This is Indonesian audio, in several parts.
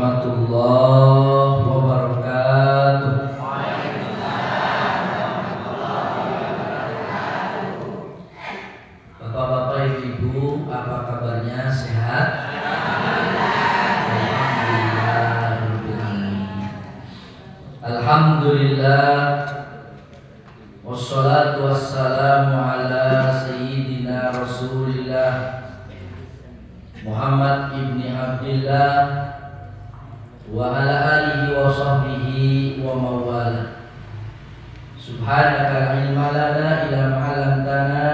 warahmatullahi wabarakatuh. Bapak-bapak, ibu, apa kabarnya? Sehat? Alhamdulillah. Wassalatu wassalamu ala sayyidina Rasulillah Muhammad ibni Abdillah wa ala alihi wa sahbihi wa mawala. Subhanaka la ilma lana illa ma 'allamtana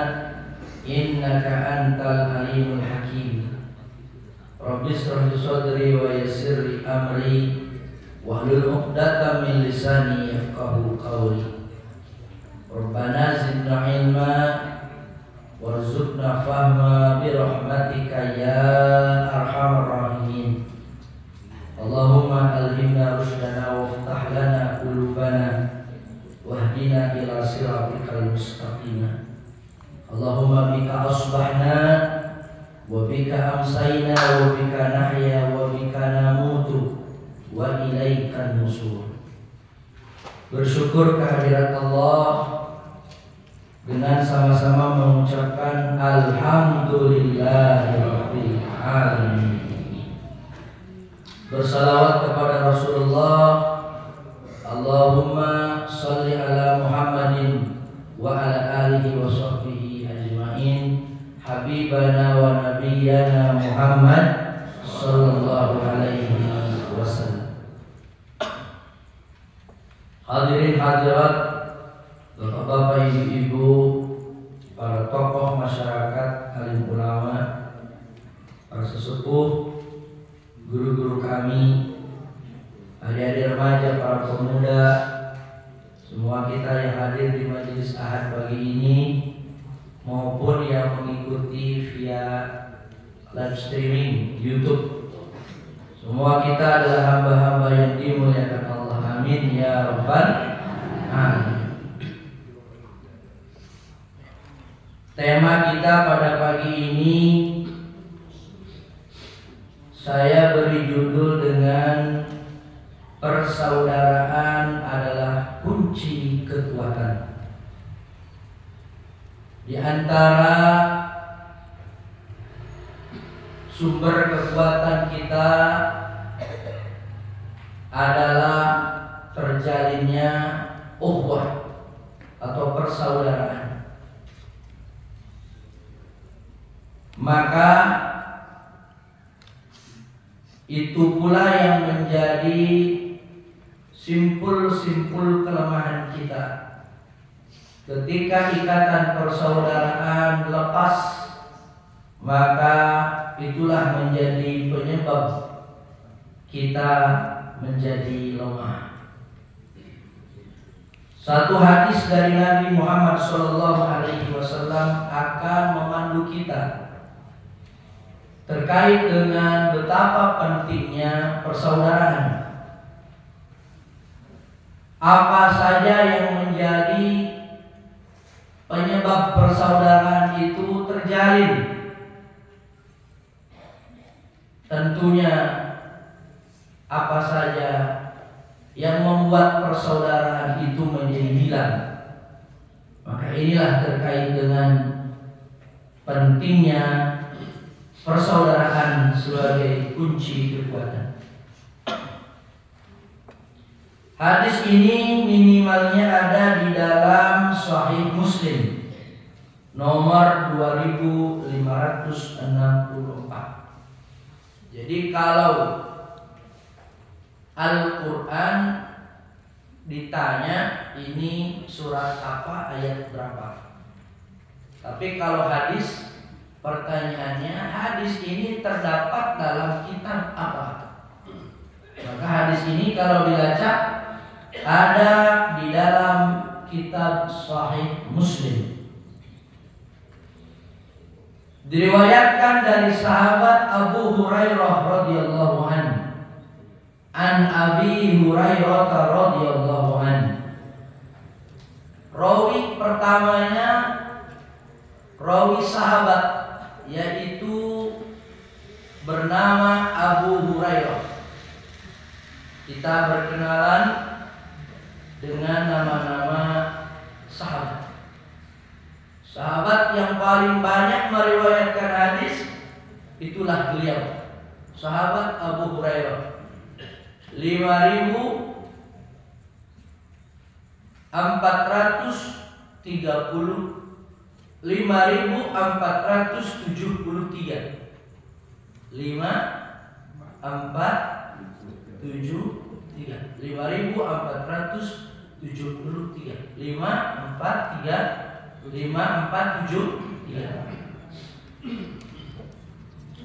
innaka antal alimul hakim. Rabbi shrah li sadri wa yassir li amri wahlul 'uqdatam min lisani yafqahu qawli. Rabbana zidna ilma warzuqna fahma bi rahmatika ya arhamar rahimin. Allahumma alhimna rushdana waftah lana qulubana wahdina ila siratikal mustaqim. Allahumma bika asbahna wa bika amsayna wa bika nahya wa bika namutu wa ilaikan nusur. Bersyukur kehadirat Allah dengan sama-sama mengucapkan alhamdulillahirabbil alamin. Bersalawat kepada Rasulullah. Allahumma shalli ala Muhammadin wa ala alihi wa sahbihi ajma'in. Habibana wa nabiyyana Muhammad sallallahu alaihi wasallam. Hadirin hadirat, bapak-bapak, ibu-ibu, para tokoh masyarakat, alim ulama, para sesepuh, guru-guru kami, adik-adik remaja, para pemuda, semua kita yang hadir di majelis Ahad pagi ini maupun yang mengikuti via live streaming YouTube. Semua kita adalah hamba-hamba yang dimuliakan Allah. Amin ya rabbal alamin. Tema kita pada pagi ini saya beri judul dengan persaudaraan adalah kunci kekuatan. Di antara sumber kekuatan kita adalah terjalinnya ukhuwah atau persaudaraan. Maka itu pula yang menjadi simpul-simpul kelemahan kita. Ketika ikatan persaudaraan lepas, maka itulah menjadi penyebab kita menjadi lemah. Satu hadis dari Nabi Muhammad SAW akan memandu kita terkait dengan betapa pentingnya persaudaraan. Apa saja yang menjadi penyebab persaudaraan itu terjalin? Tentunya apa saja yang membuat persaudaraan itu menjadi hilang. Maka inilah terkait dengan pentingnya persaudaraan sebagai kunci kekuatan. Hadis ini minimalnya ada di dalam Sahih Muslim nomor 2564. Jadi kalau Al-Quran ditanya ini surat apa, ayat berapa. Tapi kalau hadis, pertanyaannya hadis ini terdapat dalam kitab apa. Maka hadis ini kalau dilacak ada di dalam kitab Sahih Muslim. Diriwayatkan dari sahabat Abu Hurairah radhiyallahu anhu. An Abi Hurairah radhiyallahu anhu. Rawi pertamanya rawi sahabat, yaitu bernama Abu Hurairah. kita berkenalan dengan nama-nama sahabat. Sahabat yang paling banyak meriwayatkan hadis itulah beliau, sahabat Abu Hurairah. 5473.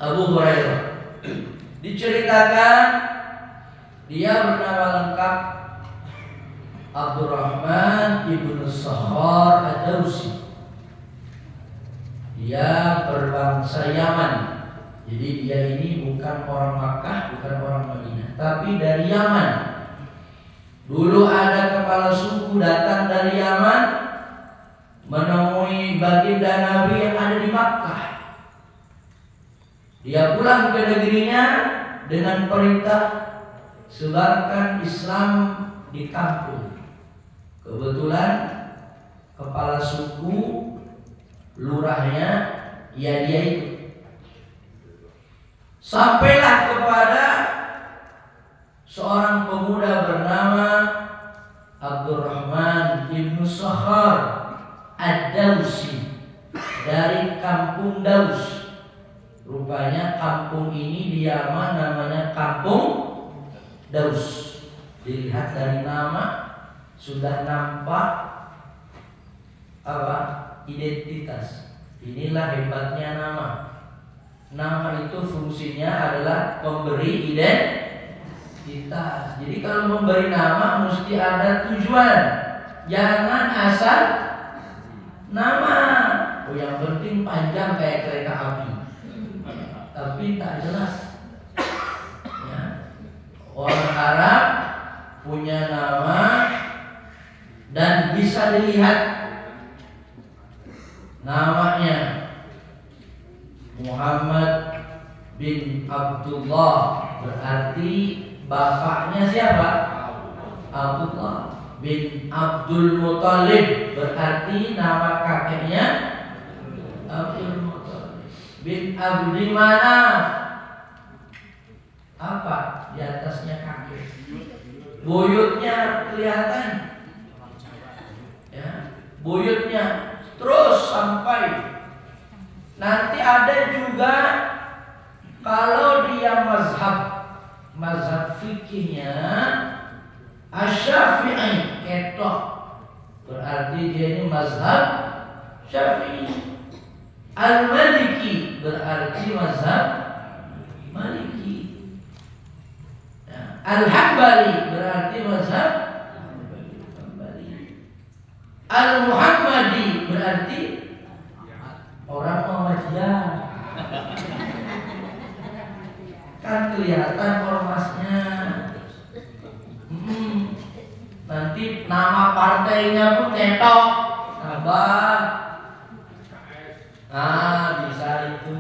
Abu Hurairah diceritakan dia bernama lengkap Abdurrahman ibnu Sakhar Ad-Dawsi. Dia berbangsa Yaman. Jadi dia ini bukan orang Makkah, bukan orang Madinah, tapi dari Yaman. Dulu ada kepala suku datang dari Yaman menemui baginda Nabi yang ada di Makkah. Dia pulang ke negerinya dengan perintah sebarkan Islam di kampung. Kebetulan kepala suku, lurahnya, ya dia itu. Sampailah kepada seorang pemuda bernama Abdurrahman ibnu Sakhar Ad-Dawsi dari kampung Daus. Rupanya kampung ini di Yaman namanya Kampung Daus. Dilihat dari nama sudah nampak apa? Identitas. Inilah hebatnya nama. Nama itu fungsinya adalah memberi identitas. Jadi kalau memberi nama mesti ada tujuan. Jangan asal nama. Oh, yang penting panjang kayak kereta api, tapi tak jelas. Ya. Orang Arab punya nama dan bisa dilihat namanya Muhammad bin Abdullah, berarti bapaknya siapa? Abdullah. Bin Abdul Muthalib, berarti nama kakeknya Abdul Muthalib. Bin Abdi Manaf, apa di atasnya kakek? Buyutnya kelihatan, ya, buyutnya. Terus sampai nanti ada juga kalau dia mazhab fikihnya Asy-Syafi'i ketok, berarti dia ini mazhab Syafi'i. Al-Maliki berarti mazhab Maliki. Ya. Al-Hambali berarti mazhab Hambali. Al-Muhammadi berarti orang Muhammadiyah. Kan kelihatan ormasnya. Nanti nama partainya pun cetok. Sabar. Nah, bisa itu.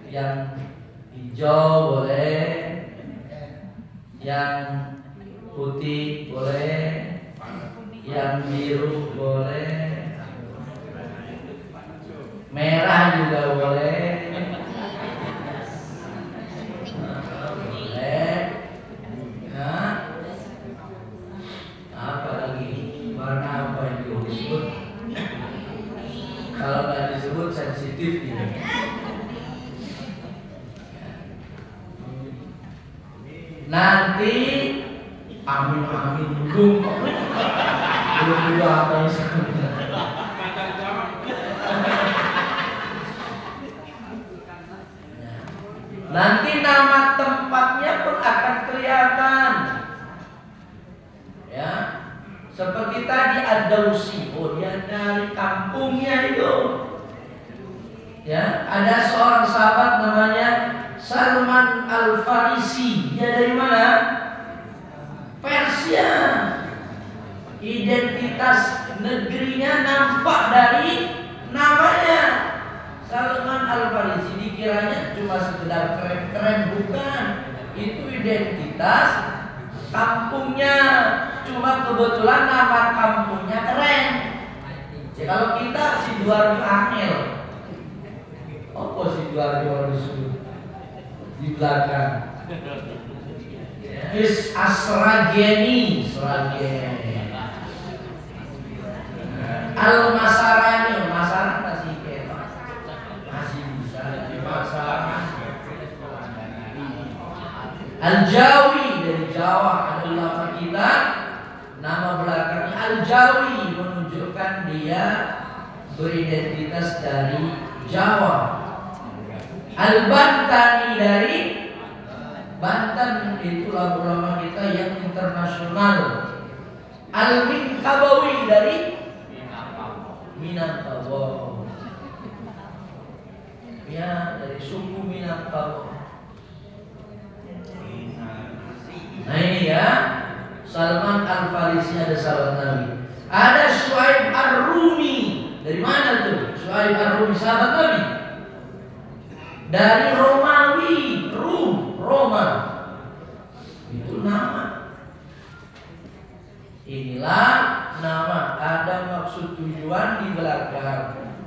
Yang hijau boleh, yang putih boleh, yang biru boleh, merah juga boleh. Nah, apa lagi? Warna apa yang disebut? Kalau nggak disebut sensitif gitu. Nanti amin dulu. Belum juga apa yang sebenarnya. Nanti nama tempatnya pun akan kelihatan. Ya. Seperti tadi Ad-Dawsi, oh dia dari kampungnya itu. Ya, ada seorang sahabat namanya Salman Al-Farisi. Dia dari mana? Persia. Identitas negerinya nampak dari namanya. Salman Al-Farisi. Dikiranya cuma sekedar keren-keren, bukan. Itu identitas kampungnya. Cuma kebetulan nama kampungnya keren. Ya, kalau kita Sidoarjo angel. Apa Sidoarjo di belakang? Is Asrageni, Al-Masarani, Masaran masih ketok, masih bisa Masaran. Al-Jawi dari Jawa, ada ulama kita nama belakangnya Al-Jawi, menunjukkan dia beridentitas dari Jawa. Al-Bantani dari Banten, itulah ulama kita yang internasional. Al-Minkabawi dari Minangkabau, ya dari suku Minangkabau. Nah ini ya, Salman Al-Farisi ada sahabat Nabi. Ada Shu'aib Ar-Rumi. Dari mana tuh? Shu'aib Ar-Rumi sahabat Nabi. Dari Romawi, Roma. Itu nama. Inilah nama, ada maksud tujuan di belakang.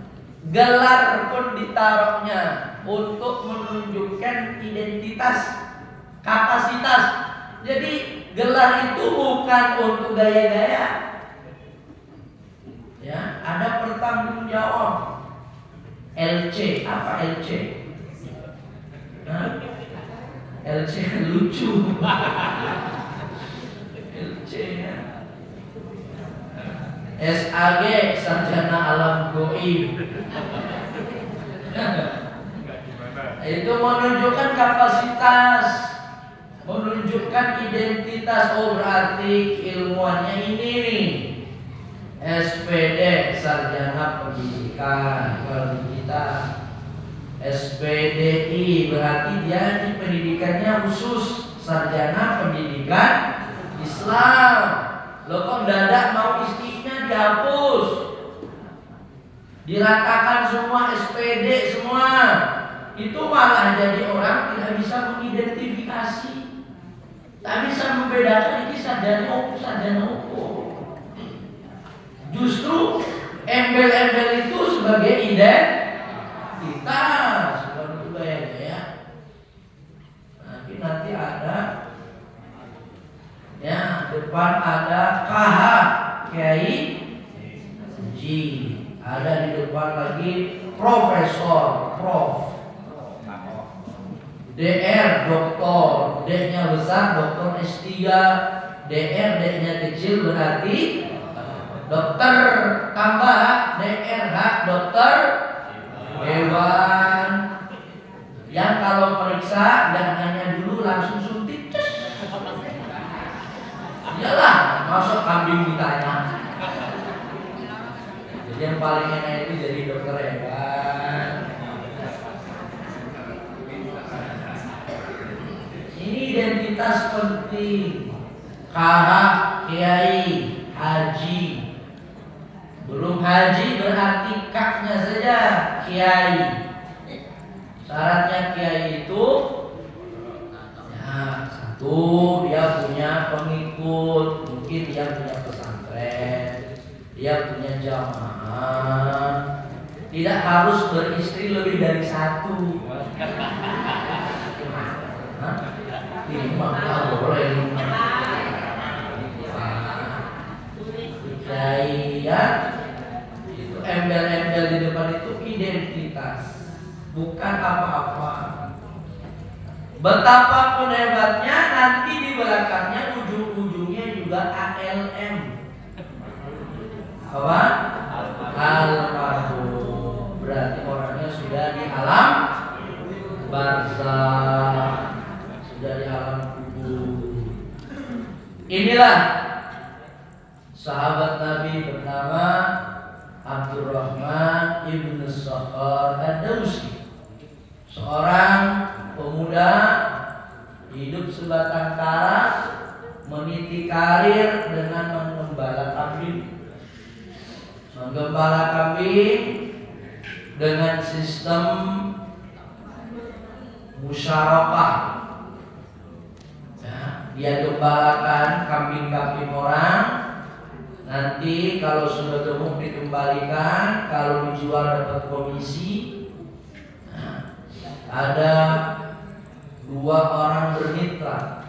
Gelar pun ditaruhnya untuk menunjukkan identitas, kapasitas. Jadi gelar itu bukan untuk gaya-gaya. Ya, ada pertanggung jawab. LC, apa LC? Hah? LC lucu. LC ya. SAG, sarjana alam goib. Itu menunjukkan kapasitas, menunjukkan identitas. Oh berarti ilmuannya ini nih. SPD, sarjana pendidikan. Kalau kita SPDI berarti dia di pendidikannya khusus, sarjana pendidikan Islam. Lo kok dadak mau istinya dihapus, diratakan semua SPD semua, itu malah jadi orang tidak bisa mengidentifikasi, tak bisa membedakan ini sarjana apa. Justru embel-embel itu sebagai identitas, bukan gaya-gaya. Nanti ada ya, depan ada KH Kiai G, ada di depan lagi Profesor, Prof, DR, Doktor, D-nya besar, Doktor S3, DR, D-nya kecil berarti Dokter, tambah DRH, Dokter Hewan. Yang kalau periksa dan nanya dulu langsung suntik. Iyalah, masuk kambing ditanya. Jadi yang paling enak itu jadi dokter hewan. Ini identitas penting. KH, Kiai, Haji. Belum haji berarti kaknya saja Kiai. Syaratnya Kiai itu ya, satu, dia punya pengikut, mungkin dia punya pesantren, dia punya jamaah, tidak harus beristri lebih dari satu. Lima, boleh lima. Kiai ya, itu embel-embel di depan itu identitas, bukan apa-apa. Betapapun hebatnya, nanti di belakangnya ujung-ujungnya juga ALM. Apa? Almarhum. Berarti orangnya sudah di alam barzakh, sudah di alam kubur. Inilah sahabat Nabi bernama Abdurrahman ibn Sakhar Ad-Dawsi, seorang pemuda hidup sebatang kara, meniti karir dengan mengembala kambing. Menggembala kambing dengan sistem musyarakah. dia gembalakan kambing-kambing orang. Nanti kalau sudah gemuk dikembalikan, kalau dijual dapat komisi. Nah, ada 2 orang bermitra.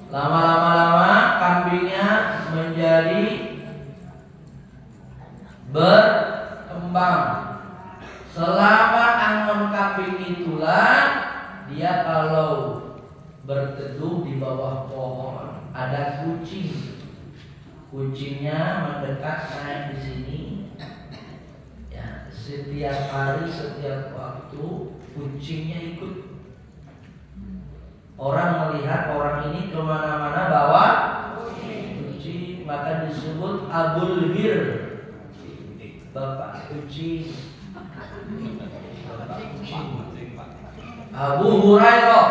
Lama-lama kambingnya menjadi berkembang. Selama angon kambing itulah dia kalau berteduh di bawah pohon ada kucing. Kucingnya mendekat naik di sini. Ya, setiap hari, setiap waktu kucingnya ikut. Orang melihat orang ini kemana-mana bawa kucing, maka disebut Abul Hir, bapak kucing. Abu Hurairah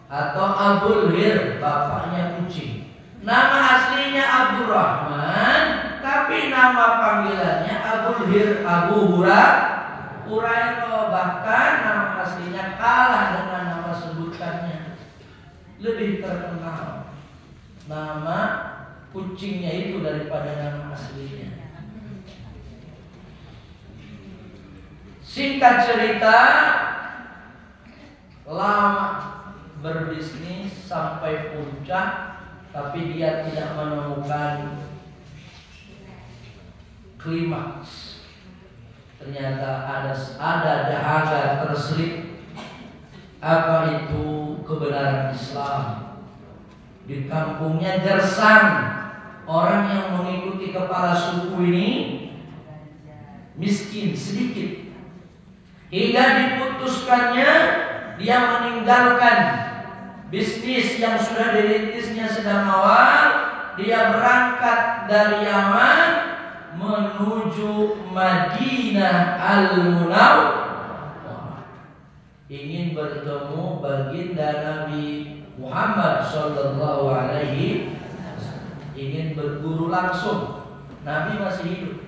atau Abul Hir, bapaknya kucing. Nama aslinya Abdurrahman, tapi nama panggilannya Abul Hir, Abu Hurairah. Bahkan nama aslinya kalah dengan nama sebutannya. Lebih terkenal nama kucingnya itu daripada nama aslinya. Singkat cerita, lama berbisnis sampai puncak, tapi dia tidak menemukan klimaks. Ternyata ada dahaga terselip. Apa itu kebenaran Islam? Di kampungnya gersang. Orang yang mengikuti kepala suku ini miskin sedikit, hingga diputuskannya dia meninggalkan bisnis yang sudah dirintisnya sedang awal. Dia berangkat dari Yaman menuju Madinah Al-Munawwarah, ingin bertemu baginda Nabi Muhammad sallallahu alaihi wasallam, ingin berguru langsung. Nabi masih hidup.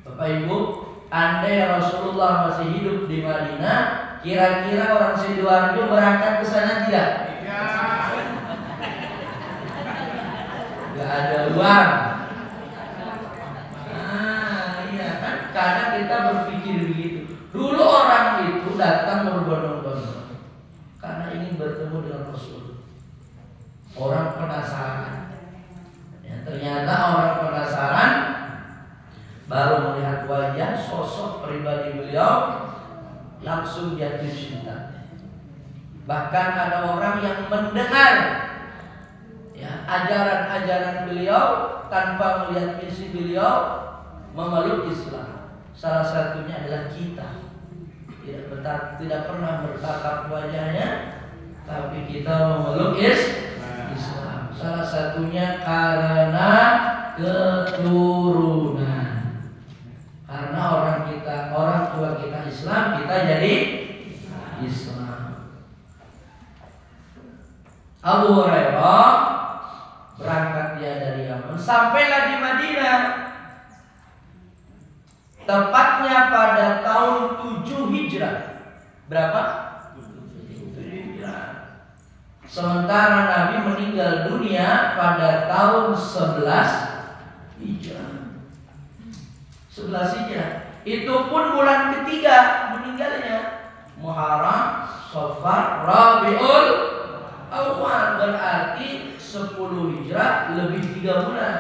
Bapak Ibu, andai Rasulullah masih hidup di Madinah, kira-kira orang Sidoarjo berangkat ke sana tidak? Gak ada uang. Iya kan? Karena kita berpikir begitu. Dulu orang itu datang berbondong-bondong karena ingin bertemu dengan Rasul. Orang penasaran. Ya, ternyata orang penasaran baru melihat wajah, sosok pribadi beliau, langsung jatuh cinta. Bahkan ada orang yang mendengar ya, ajaran-ajaran beliau tanpa melihat misi beliau, memeluk Islam. Salah satunya adalah kita. Tidak pernah bertatap wajahnya, tapi kita memeluk Islam. Salah satunya karena keturunan. Karena orang tua kita Islam, kita jadi Islam. Abu Hurairah berangkat dia dari Yaman, sampailah di Madinah. Tepatnya pada tahun 7 Hijrah. Berapa? 7 Hijrah. Sementara Nabi meninggal dunia pada tahun 11 Hijrah. 11 Hijrah. Itu pun bulan ketiga meninggalnya. Muharram, Safar, Rabiul Awal, berarti 10 Hijrah lebih 3 bulan.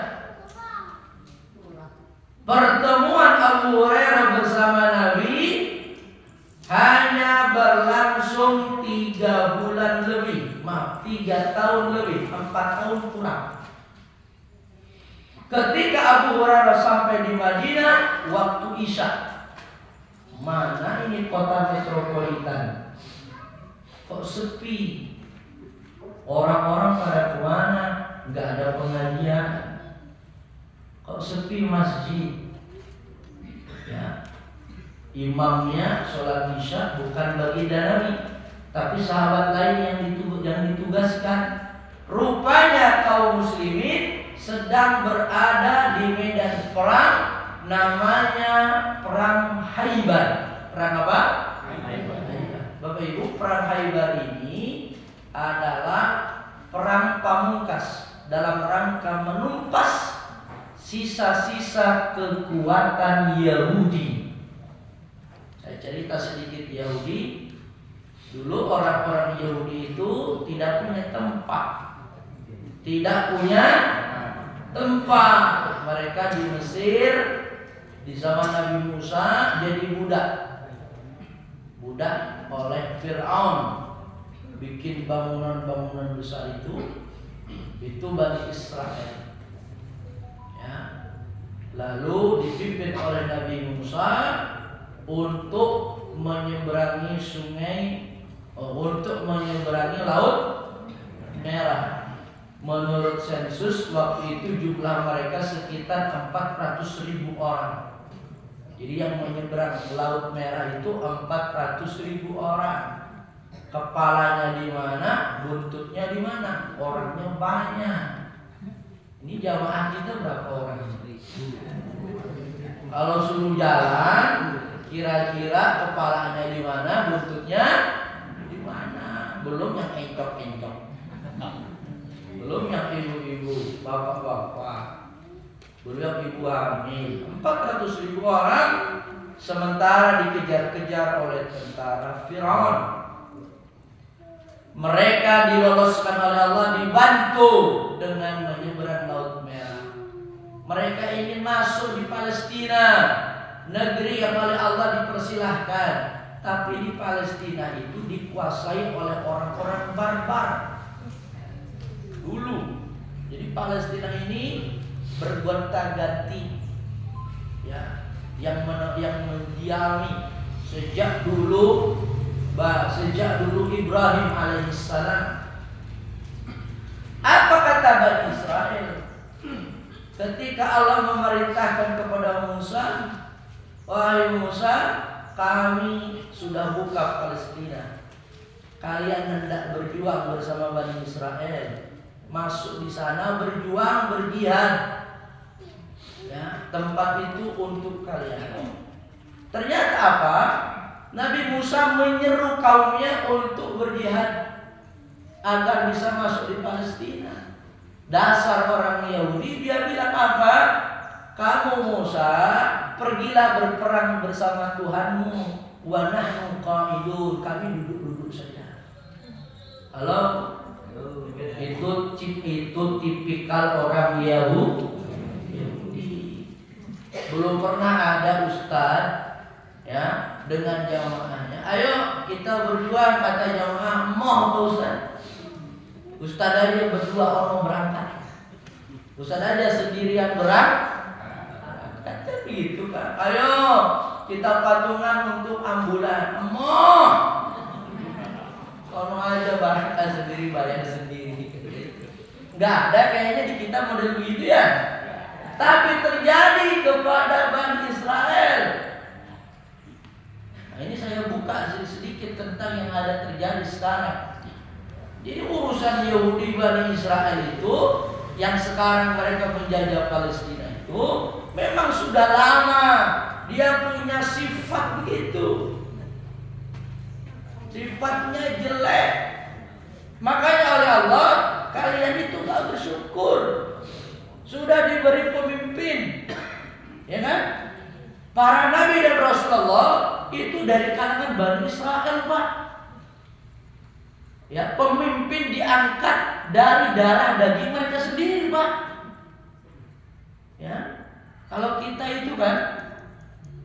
Pertemuan Abu Hurairah bersama Nabi hanya berlangsung 3 bulan lebih. 3 tahun lebih, 4 tahun kurang. Ketika Abu Hurairah sampai di Madinah, waktu Isya. Mana ini kota metropolitan? Kok sepi? Orang-orang pada kemana? Gak ada pengajian. Kok sepi masjid? Ya, imamnya sholat Isya bukan baginda Nabi, tapi sahabat lain yang ditugaskan. Rupanya kaum muslimin sedang berada di medan perang, namanya perang Khaybar. Perang apa? Khaybar. Bapak Ibu, perang Khaybar ini adalah perang pamungkas dalam rangka menumpas sisa-sisa kekuatan Yahudi. Saya cerita sedikit Yahudi. Dulu orang-orang Yahudi itu tidak punya tempat. Mereka di Mesir di zaman Nabi Musa jadi budak oleh Fir'aun, bikin bangunan-bangunan besar itu Bani Israel. Ya. Lalu dipimpin oleh Nabi Musa untuk menyeberangi Laut Merah. Menurut sensus waktu itu jumlah mereka sekitar 400.000 orang. Jadi yang menyeberang Laut Merah itu 400.000 orang. Kepalanya di mana, buntutnya di mana, orangnya banyak. Ini jamaah kita berapa orang? Kalau suruh jalan, kira-kira kepalanya di mana, buntutnya di mana? Belum yang encok-encok, belum yang ibu-ibu, bapak-bapak, belum yang ibu hamil. 400.000 orang sementara dikejar-kejar oleh tentara Firaun. Mereka diloloskan oleh Allah, dibantu dengan menyeberang Laut Merah. Mereka ingin masuk di Palestina, negeri yang oleh Allah dipersilahkan. Tapi di Palestina itu dikuasai oleh orang-orang barbar dulu. Jadi Palestina ini bergonta-ganti, ya, yang mendiami sejak dulu Ibrahim alaihissalam. Apa kata Bani Israel ketika Allah memerintahkan kepada Musa, wahai Musa, kami sudah buka Palestina, kalian hendak berjuang bersama Bani Israel, masuk di sana berjuang, berjihad, ya, tempat itu untuk kalian. Ternyata apa? Nabi Musa menyeru kaumnya untuk berjihad agar bisa masuk di Palestina. Dasar orang Yahudi, dia bilang apa? Kamu Musa, pergilah berperang bersama Tuhanmu. Wa nahnu qa'idun, kami duduk-duduk saja. Halo? Itu tipikal orang Yahudi. Belum pernah ada ustadz, ya, dengan jamaahnya, ayo kita berjuang, kata jamaah, mau Pak Ustaz? Ustaz aja berdua orang berangkat, Ustaz aja sendirian berangkat, kata begitu kan? Ayo kita patungan untuk ambulan, mau? Sono aja berangkat sendiri, bayar sendiri. Nggak ada kayaknya di kita model begitu ya. Tapi terjadi kepada Bani Israel. Nah, ini saya buka sedikit tentang yang ada terjadi sekarang. Jadi urusan Yahudi Bani Israel itu yang sekarang mereka menjajah Palestina itu memang sudah lama dia punya sifat begitu. Sifatnya jelek. Makanya oleh Allah kalian itu gak bersyukur. Sudah diberi pemimpin, ya kan? Para nabi dan Rasulullah itu dari kalangan Bani Israel, Pak. Ya, pemimpin diangkat dari darah daging mereka sendiri, Pak. Ya, kalau kita itu kan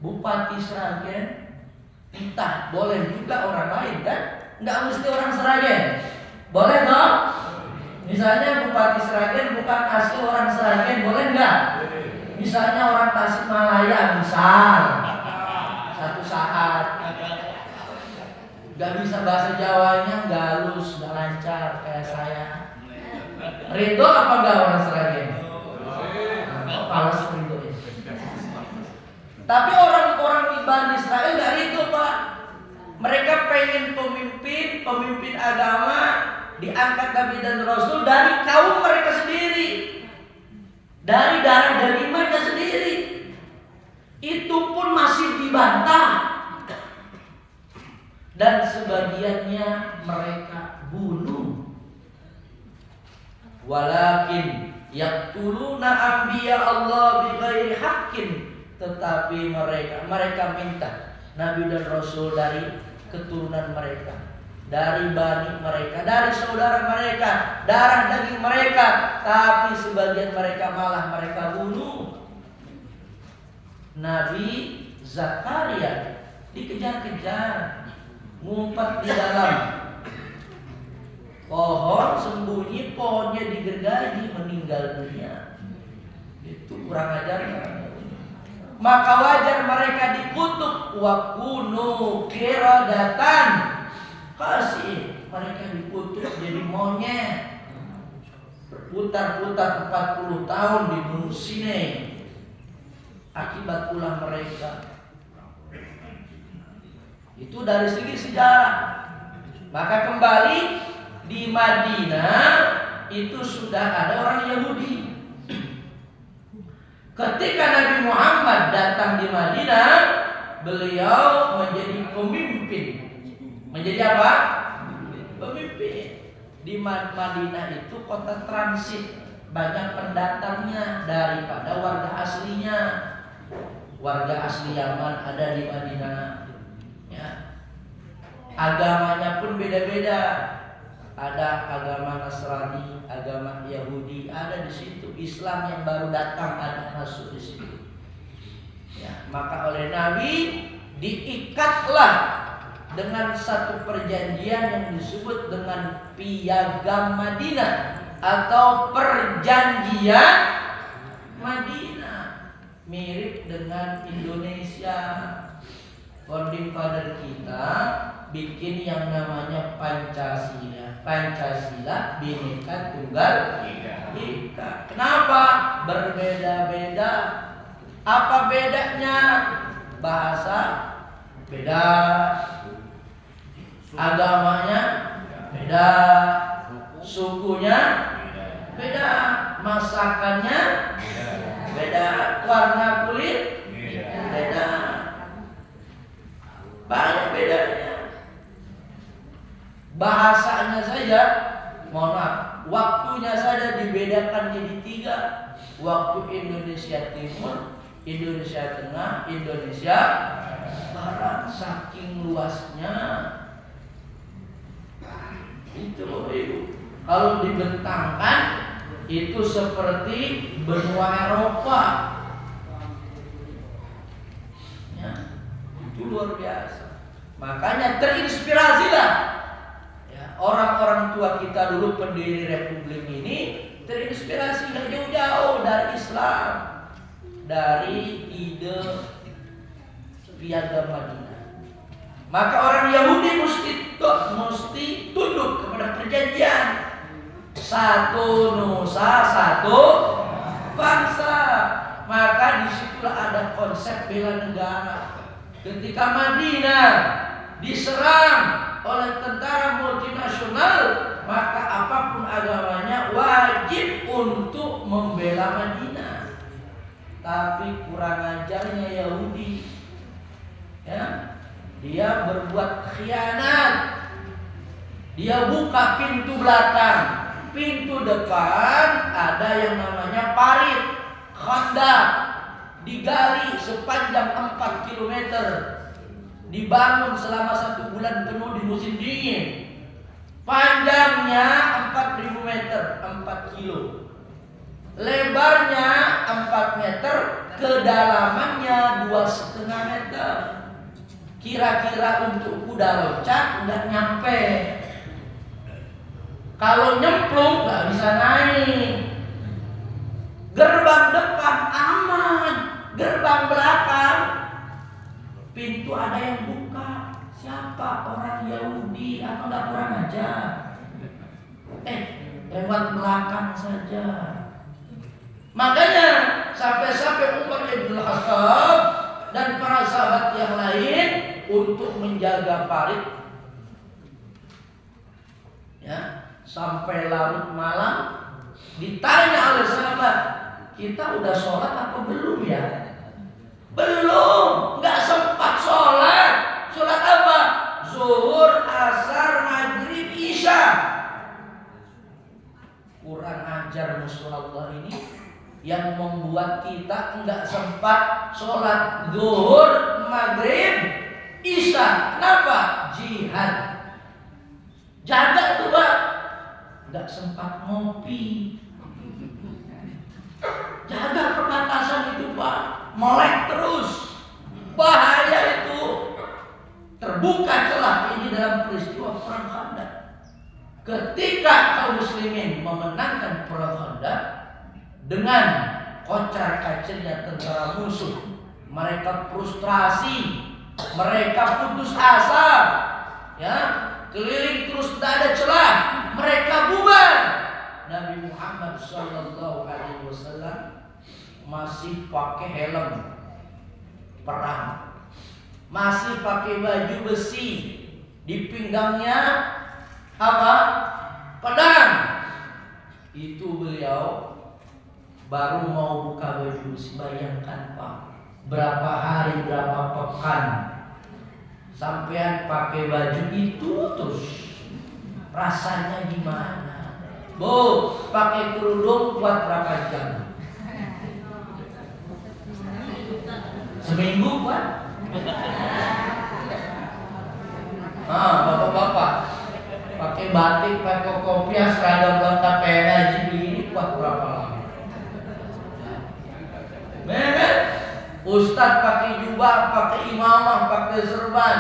Bupati Sragen, entah boleh juga orang lain kan? Nggak mesti orang Sragen, boleh dong? Misalnya Bupati Sragen bukan asli orang Sragen, boleh nggak? Misalnya orang Tasikmalaya, misal satu saat nggak bisa bahasa Jawanya, nggak halus, nggak lancar kayak saya. Ridho apa nggak orang Sragen? Fals ridho ya. Tapi orang-orang di Bani Israel nggak ridho, Pak. Mereka pengen pemimpin agama diangkat Nabi dan Rasul dari kaum mereka sendiri, dari darah daging mereka sendiri. Itu pun masih dibantah. Dan sebagiannya mereka bunuh. walakin yaqtuluna anbiya Allah bighairi haqqin, tetapi mereka minta nabi dan rasul dari keturunan mereka, dari bani mereka, dari saudara mereka, darah daging mereka, tapi sebagian mereka malah mereka bunuh. Nabi Zakaria dikejar-kejar, ngumpet di dalam pohon, sembunyi, pohonnya digergaji, meninggal dunia. Itu kurang ajar kan? Maka wajar mereka dikutuk. Wa kunu qiradatan, kasih mereka dikutuk jadi monyet, berputar-putar 40 tahun di gunung Sinai akibat ulah mereka. Itu dari segi sejarah. Maka kembali di Madinah itu sudah ada orang Yahudi. Ketika Nabi Muhammad datang di Madinah, beliau menjadi pemimpin. Menjadi apa? Pemimpin. Di Madinah itu kota transit, banyak pendatangnya daripada warga aslinya. Warga asli Yaman ada di Madinah. Ya. Agamanya pun beda-beda. Ada agama Nasrani, agama Yahudi ada di situ. Islam yang baru datang ada masuk di situ. Ya, maka oleh Nabi diikatlah dengan satu perjanjian yang disebut dengan Piagam Madinah atau Perjanjian Madinah. Mirip dengan Indonesia. Founding father kita bikin yang namanya Pancasila. Pancasila Bhinneka Tunggal Ika. Kenapa? Berbeda-beda. Apa bedanya? Bahasa beda, agamanya beda, sukunya beda, masakannya beda, warna kulit beda. Banyak bedanya. Bahasanya saja, mohon maaf, waktunya saja dibedakan jadi 3. Waktu Indonesia Timur, Indonesia Tengah, Indonesia Barat. Saking luasnya itu Ibu. Kalau dibentangkan itu seperti benua Eropa. Itu luar biasa. Makanya terinspirasilah ya, orang-orang tua kita dulu pendiri republik ini terinspirasi nggak jauh-jauh dari Islam, dari ide Piagam Madinah. Maka orang Yahudi mesti tunduk kepada perjanjian satu nusa satu bangsa. Maka disitulah ada konsep bela negara. Ketika Madinah diserang oleh tentara multinasional, maka apapun agamanya wajib untuk membela Madinah. Tapi kurang ajarnya Yahudi, ya, dia berbuat khianat. Dia buka pintu belakang, pintu depan ada yang namanya parit, khandak, digali sepanjang 4 km, dibangun selama 1 bulan penuh di musim dingin. Panjangnya 4.000 meter, 4 kilo. Lebarnya 4 meter, kedalamannya 2,5 meter. Kira-kira untuk kuda loncat nggak nyampe. Kalau nyemplung nggak bisa naik. Gerbang depan aman, gerbang belakang pintu ada yang buka. Siapa? Orang Yahudi atau nggak kurang ajar? Lewat belakang saja. Makanya sampai-sampai Umar bin Khattab dan para sahabat yang lain untuk menjaga parit, ya, sampai larut malam ditanya oleh sahabat, kita udah sholat apa belum ya? Belum, nggak sempat sholat. Sholat apa? Zuhur, asar, maghrib, isya. kurang ajar musuh Allah ini yang membuat kita enggak sempat sholat zuhur, maghrib, isya. Kenapa? Jihad. Jaga tuh Pak. Enggak sempat ngopi. Jaga perbatasan itu Pak. Melek terus. Bahaya itu. Terbuka celah ini dalam peristiwa perang Khandaq. Ketika kaum muslimin memenangkan perang Khandaq dengan kocar-kacirnya tentara musuh, mereka frustrasi, mereka putus asa, ya, keliling terus tidak ada celah, mereka bubar. Nabi Muhammad SAW masih pakai helm perang, masih pakai baju besi, di pinggangnya apa? Pedang. Itu beliau baru mau buka baju besi. Bayangkan Pak, berapa hari, berapa pekan sampean pakai baju itu terus, rasanya gimana? Bu, pakai kerudung buat berapa jam? Seminggu Pak? Bapak-bapak pakai batik, pakai kopiah, seragam lengkap PNJ ini buat berapa lama? Memang Ustadz pakai jubah, pakai imamah, pakai serban,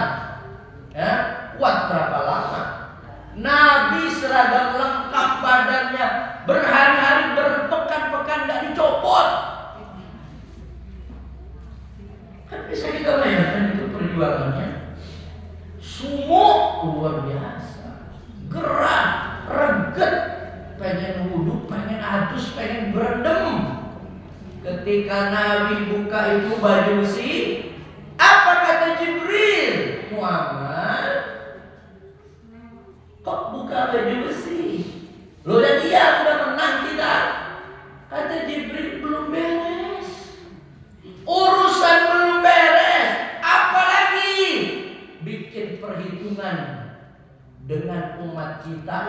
ya, buat berapa lama? Nabi seragam lengkap badannya, berhari-hari, berpekan-pekan nggak dicopot. Kan bisa kita bayangkan itu perjuangannya. Sumuk luar biasa, gerak, reget, pengen wudhu, pengen adus, pengen berendam. Ketika Nabi buka itu baju besi, apa kata Jibril? Muhammad, kok buka baju besi? Lo dan dia udah menang kita. Kata Jibril, belum beres, urusan belum beres, apalagi bikin perhitungan dengan umat kita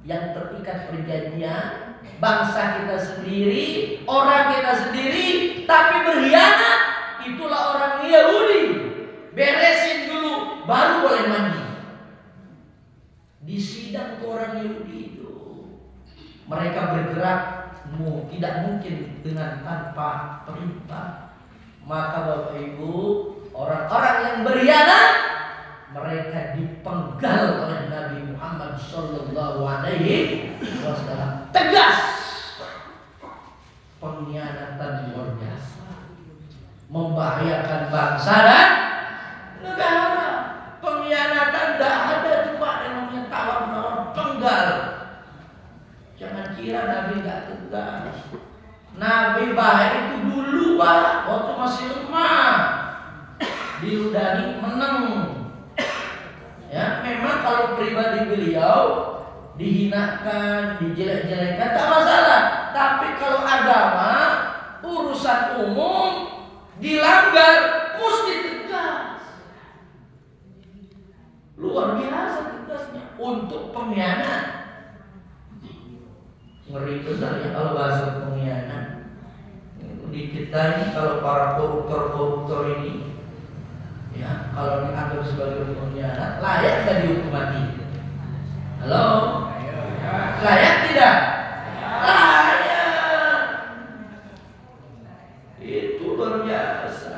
yang terikat perjanjian, bangsa kita sendiri, orang kita sendiri, tapi berkhianat. Itulah orang Yahudi. Beresin dulu, baru boleh mandi. Di sidang ke orang Yahudi itu, mereka bergerak tidak mungkin dengan tanpa perintah. Maka Bapak Ibu, orang-orang yang berkhianat, mereka dipenggal oleh Nabi Muhammad Sallallahu Alaihi Wasallam. Tegas, pengkhianatan luar biasa, membahayakan bangsa dan negara. Pengkhianatan tidak ada tuh Pak, yang namanya tawar-menawar, penggal. Jangan kira Nabi nggak tegas. Nabi bahaya itu dulu Pak, waktu masih lemah, diludahi menang. Ya, memang kalau pribadi beliau dihinakan, dijelek-jelekan tak masalah. Tapi kalau agama, urusan umum dilanggar, mesti tegas. Luar biasa tegasnya untuk pengkhianat. Ngeri benar ya kalau bahasa pengkhianat. Di kita ini kalau para koruptor ini, ya, kalau dianggap sebagai pengkhianat, layak tidak dihukum mati? Halo? Layak tidak? Layak. Itu luar biasa.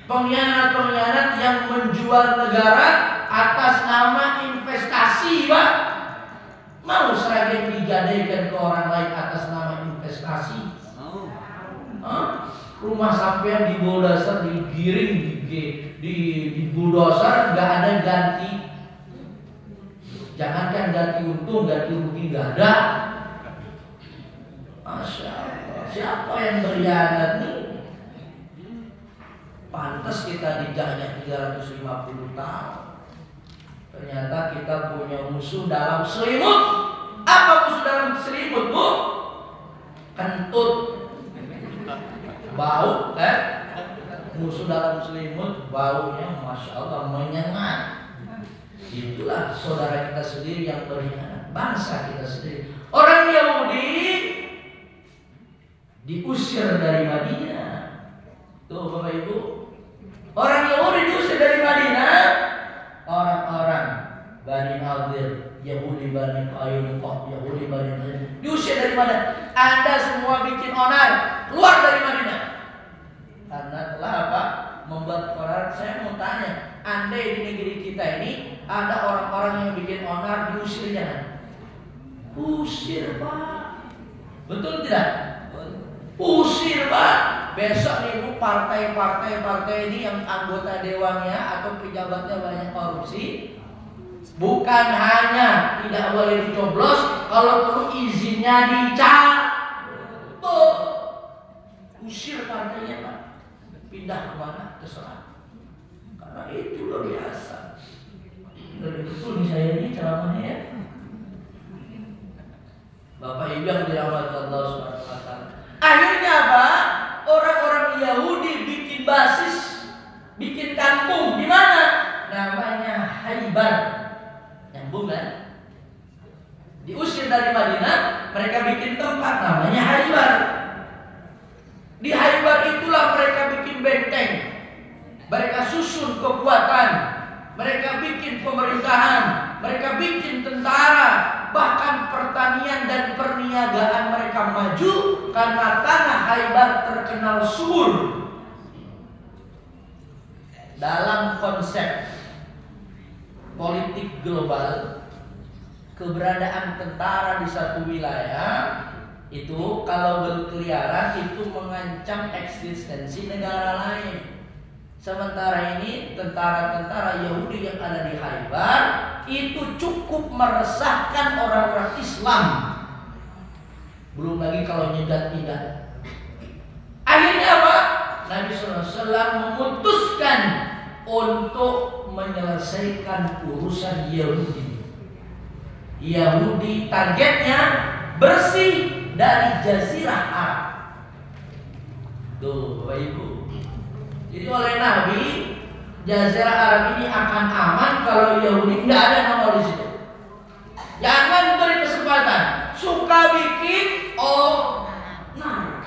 Pengkhianat-pengkhianat yang menjual negara atas nama investasi, Pak. Mau seragam digadaikan ke orang lain atas nama investasi? Rumah sampean di bulldozer, digiring, di bulldozer, nggak ada ganti. Jangankan ganti untung, ganti rugi nggak ada. Masya Allah, siapa yang berkhianat nih? Pantas kita dijajah 350 tahun. Ternyata kita punya musuh dalam selimut. Apa musuh dalam selimut, Bu? Kentut, bau, kan? Musuh dalam selimut, baunya Masya Allah menyengat. Itulah saudara kita sendiri yang berkhianat, bangsa kita sendiri. Orang Yahudi diusir dari Madinah. Tuh Bapak Ibu, orang Yahudi diusir dari Madinah. Orang-orang Bani Nadir, Yahudi Bani Qainuqa, Yahudi Bani Nadir diusir dari Madinah. Anda semua bikin onar, keluar dari Madinah. Karena telah apa? Membuat onar. Saya mau tanya, andai di negeri kita ini ada orang-orang yang bikin onar, diusir jangan? Usir Pak. Betul tidak? Usir Pak. Besok nih Bu, partai ini yang anggota dewannya atau pejabatnya banyak korupsi, bukan hanya tidak boleh dicoblos, kalau perlu izinnya dicabut. Usir partainya Pak. Pindah kemana? Terserah. Karena itu luar biasa. Dari betul nih saya ini ceramahnya ya. Bapak Ibu yang dirahmati Allah Subhanahu wa taala. Akhirnya apa? Orang-orang Yahudi bikin basis, bikin kampung di mana? Namanya Khaybar. Nyambung kan? Diusir dari Madinah, mereka bikin tempat namanya Khaybar. Di Khaybar itulah mereka bikin benteng, mereka susun kekuatan, mereka bikin pemerintahan, mereka bikin tentara, bahkan pertanian dan perniagaan mereka maju karena tanah Khaybar terkenal subur. Dalam konsep politik global, keberadaan tentara di satu wilayah itu kalau berkeliaran itu mengancam eksistensi negara lain. Sementara ini tentara-tentara Yahudi yang ada di Khaybar itu cukup meresahkan orang-orang Islam. Belum lagi kalau nyegat-nyegat. Akhirnya apa? Nabi SAW memutuskan untuk menyelesaikan urusan Yahudi. Yahudi targetnya bersih dari Jazirah Arab. Tuh Bapak Ibu. Jadi oleh Nabi, Jazirah Arab ini akan aman kalau Yahudi tidak ada nongol di situ. Jangan beri kesempatan. Suka bikin nah.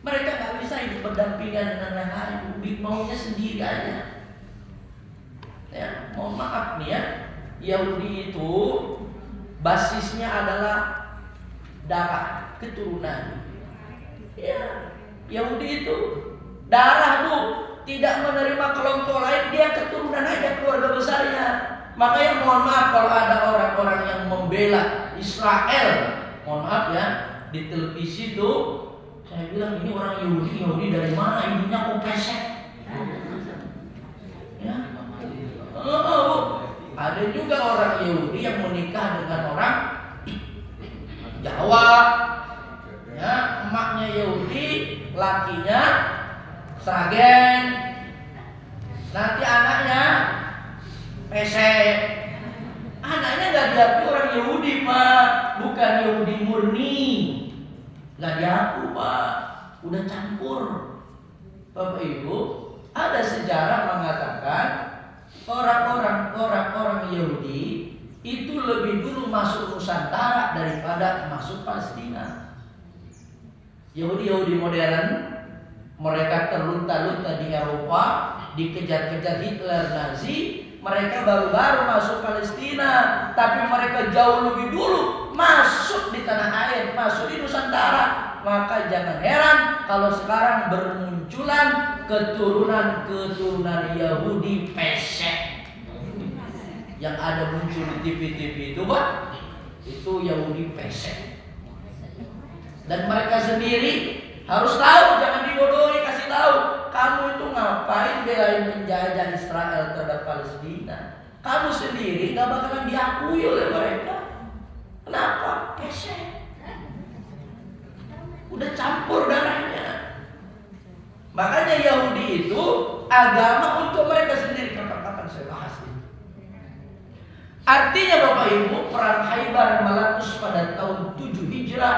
Mereka nggak bisa hidup berdampingan dengan yang lain. Maunya sendiri aja. Ya, mohon maaf nih ya. Yahudi itu basisnya adalah darah, keturunan. Ya, Yahudi itu darah Bu, tidak menerima kelompok lain, dia keturunan aja keluarga besarnya. Makanya mohon maaf kalau ada orang-orang yang membela Israel, mohon maaf ya, di televisi itu saya bilang ini orang Yahudi dari mana? Ibunya kok pesek? Ya, ada juga orang Yahudi yang menikah dengan orang Jawa, ya, emaknya Yahudi, lakinya Sragen, nanti anaknya pesek. Anaknya gak diakui orang Yahudi Pak, bukan Yahudi murni, gak diakui Pak, udah campur. Bapak Ibu, ada sejarah mengatakan orang-orang Yahudi itu lebih dulu masuk Nusantara daripada masuk Palestina. Yahudi modern, mereka terlunta-lunta di Eropa, dikejar-kejar Hitler Nazi, mereka baru-baru masuk Palestina, tapi mereka jauh lebih dulu masuk di tanah air, masuk di Nusantara. Maka jangan heran kalau sekarang bermunculan keturunan Yahudi pesek yang ada muncul di TV-TV itu Pak, itu Yahudi pesek. Dan mereka sendiri harus tahu, jangan dibodohi, kasih tahu. Kamu itu ngapain belain penjajah Israel terhadap Palestina? Kamu sendiri gak bakalan diakui oleh mereka. Kenapa? Pesek. Udah campur darahnya. Makanya Yahudi itu agama untuk mereka sendiri. Kapan-kapan saya bahas ini. Artinya Bapak Ibu, perang Khaybar meletus pada tahun 7 Hijrah,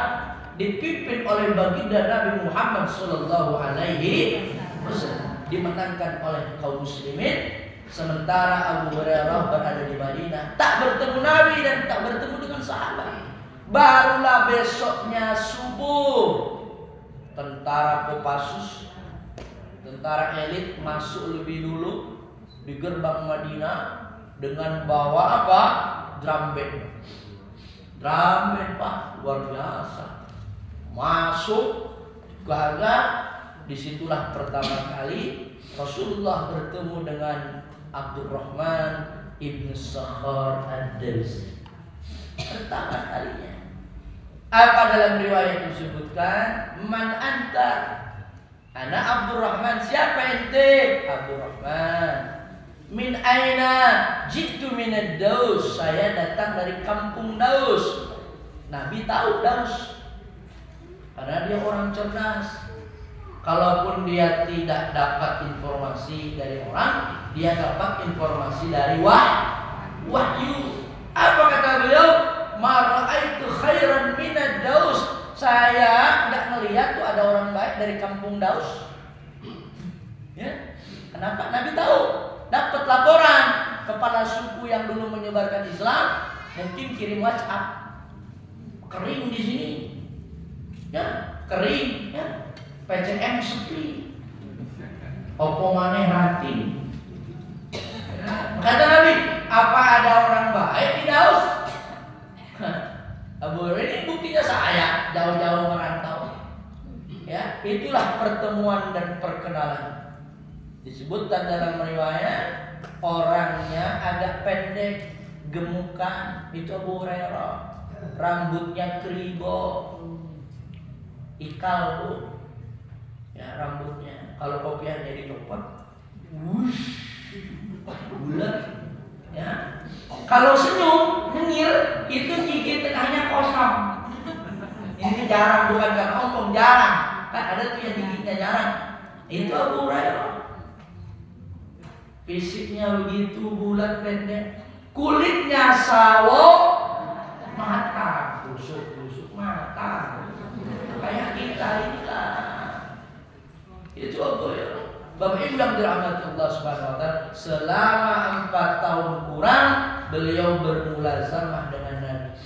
dipimpin oleh baginda Nabi Muhammad Sallallahu Alaihi Wasallam, dimenangkan oleh kaum muslimin. Sementara Abu Hurairah berada di Madinah, tak bertemu Nabi dan tak bertemu dengan sahabat. Barulah besoknya subuh tentara Kopassus, tentara elit masuk lebih dulu di gerbang Madinah dengan bawa apa? Drum band. Drum band Pak, luar biasa. Masuk gagah, disitulah pertama kali Rasulullah bertemu dengan Abdurrahman ibn Sakhar ad-Dawsi. Pertama kalinya. Apa dalam riwayat disebutkan? Man anta? Ana Abdurrahman. Siapa ente? Abdurrahman. Min aina? Jitu min ad-Daus. Saya datang dari kampung Daus. Nabi tahu Daus karena dia orang cerdas. Kalaupun dia tidak dapat informasi dari orang, dia dapat informasi dari wahyu. Apa kata beliau? Ma ra'aitu khairan minad Daus. Saya tidak melihat tuh ada orang baik dari kampung Daus. Ya. Kenapa? Nabi tahu. Dapat laporan kepala suku yang dulu menyebarkan Islam, mungkin kirim WhatsApp. Kering di sini. Ya, kering, ya. PCM sepi. Opo maneh rati. Kata Nabi, apa ada orang baik di Daus? Abu ini buktinya saya jauh-jauh merantau. Ya, itulah pertemuan dan perkenalan. Disebutkan dalam riwayat orangnya agak pendek, gemukan, itu Abu Hurairah. Rambutnya keribo, ikal tuh. Ya, rambutnya kalau kopiahnya dicopot, bulat. Ya, kalau senyum nyengir itu gigi tengahnya kosong. Ini jarang, bukan karena ompong, jarang. Kan ada tuh yang giginya jarang. Itu Abu Hurairah. Fisiknya begitu bulat pendek, kulitnya sawo, mata busuk mata, kayak kita inilah. Itu Abu Hurairah. Bapak Ibu yang dirahmati Allah Subhanahu wa taala, selama 4 tahun kurang beliau bermulazamah dengan Nabi.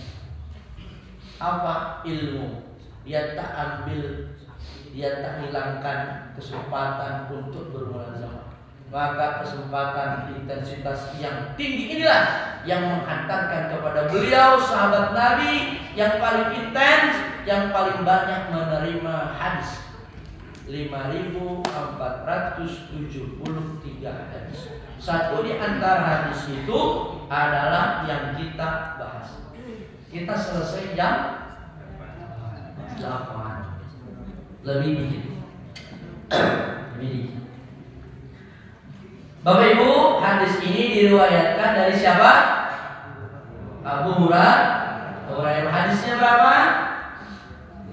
Apa? Ilmu. Dia tak ambil, dia tak hilangkan kesempatan untuk bermulazamah. Maka kesempatan intensitas yang tinggi inilah yang menghantarkan kepada beliau sahabat Nabi yang paling intens, yang paling banyak menerima hadis. 5.473 hadis. Satu di antara hadis itu adalah yang kita bahas. Kita selesai jam 8. Lebih dikit. Bapak Ibu, hadis ini diriwayatkan dari siapa? Abu Hurairah. Hadisnya berapa?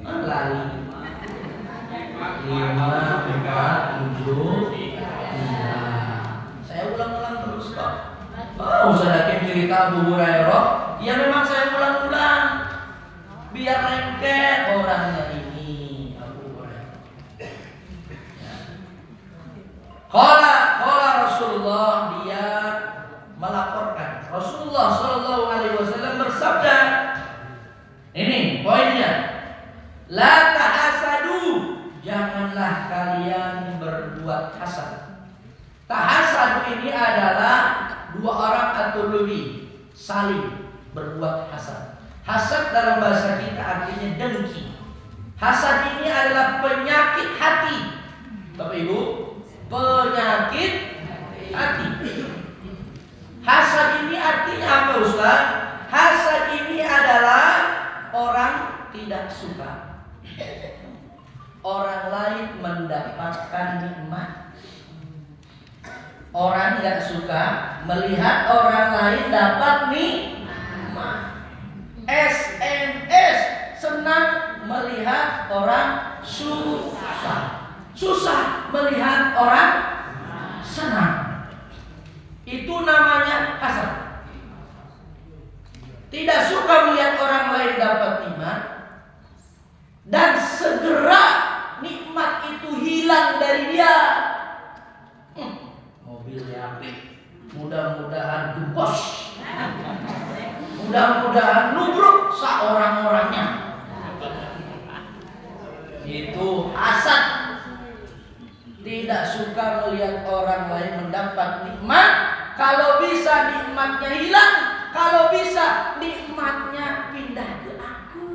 Lali. 5, 4, 7, 3. Saya ulang-ulang terus kok. Oh, saya cerita Abu Hurairah. Ya memang saya ulang-ulang biar lengket orangnya ini Abu Hurairah. Qala Rasulullah, dia melaporkan Rasulullah Shallallahu Alaihi Wasallam bersabda. Ini poinnya. La tahasadu, janganlah kalian berbuat hasad. Tahasad ini adalah 2 orang atau lebih saling berbuat hasad. Hasad dalam bahasa kita artinya dengki. Hasad ini adalah penyakit hati. Bapak Ibu, penyakit hati. Hasad ini artinya apa Ustaz? Hasad ini adalah orang tidak suka orang lain mendapatkan nikmat. Orang tidak suka melihat orang lain dapat nikmat. SMS senang melihat orang susah. Susah melihat orang senang. Itu namanya hasad. Tidak suka melihat orang lain dapat nikmat dan segera nikmat itu hilang dari dia. Mobilnya apik, mudah-mudahan gembos, mudah-mudahan nubruk seorang-orangnya. Itu hasad. tidak suka melihat orang lain mendapat nikmat. Kalau bisa nikmatnya hilang, kalau bisa nikmatnya pindah ke aku.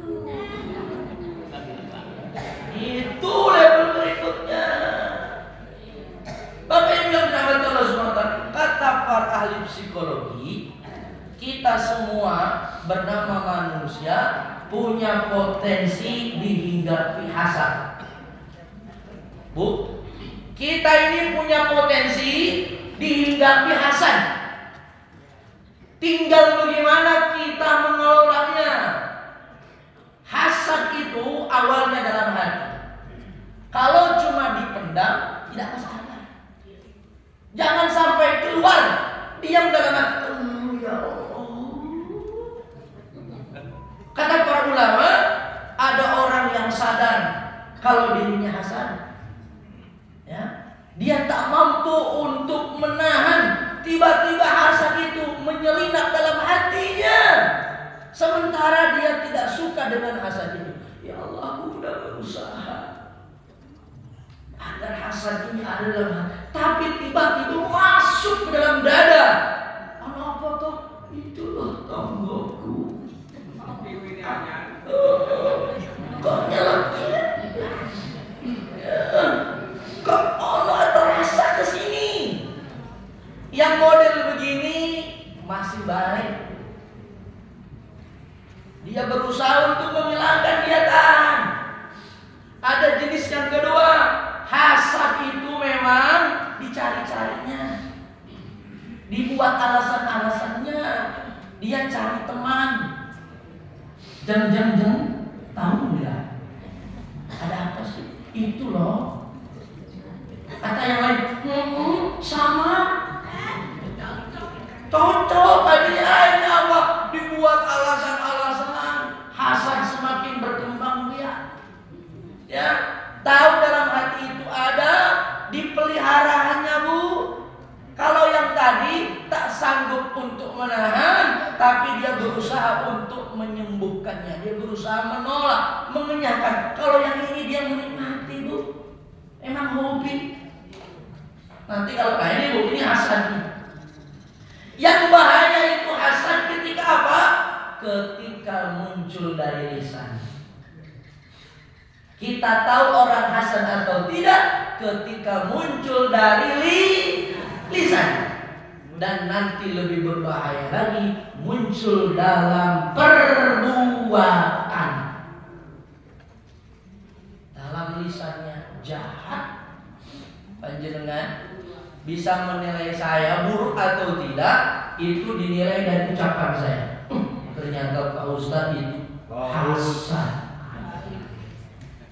Itu level berikutnya. Bapak Ibu yang dirahmati Allah SWT, kata para ahli psikologi, kita semua bernama manusia punya potensi dihinggapi hasad. Bu, kita ini punya potensi dihinggapi hasad. Tinggal bagaimana kita mengelolanya. Hasad itu awalnya dalam hati. Kalau cuma dipendam, tidak masalah. Jangan sampai keluar, diam dalam hati. Ya Allah. Kata para ulama, ada orang yang sadar kalau dirinya hasad. Ya, dia tak mampu untuk menahan, tiba-tiba hasad itu menyelinap dalam hatinya. Sementara dia tidak suka dengan hasad itu. Ya Allah, aku sudah berusaha agar hasad ini ada dalam hati, tapi tiba-tiba masuk ke dalam dada. Apa toh? Itu loh tonggoku. Kok nyelakir? Kok Allah terasa ke sini? Yang model begini masih baik. Dia berusaha untuk menghilangkan, dia tahan. Ada jenis yang kedua, hasad itu memang dicari-carinya, dibuat alasan-alasannya. Dia cari teman. Jeng, tahu nggak? Ada apa sih? Itu loh. Kata yang lain, sama. Cocok akhirnya apa? Dibuat alasan-alasan. Hasad semakin berkembang dia. Ya, tahu dalam hati itu ada, dipeliharaannya Bu. Kalau yang tadi tak sanggup untuk menahan, tapi dia berusaha untuk menyembuhkannya, dia berusaha menolak, mengenyahkan. Kalau yang ini dia menikmati Bu, emang hobi. Nanti kalau kayak ini Bu, ini hasad. Yang bahaya itu hasad ketika apa? Ketika muncul dari lisan. Kita tahu orang hasad atau tidak ketika muncul dari lisan. Dan nanti lebih berbahaya lagi, muncul dalam perbuatan. Dalam lisannya jahat. Panjenengan bisa menilai saya buruk atau tidak, itu dinilai dari ucapan saya. Ternyata Pak Ustadz itu hasad.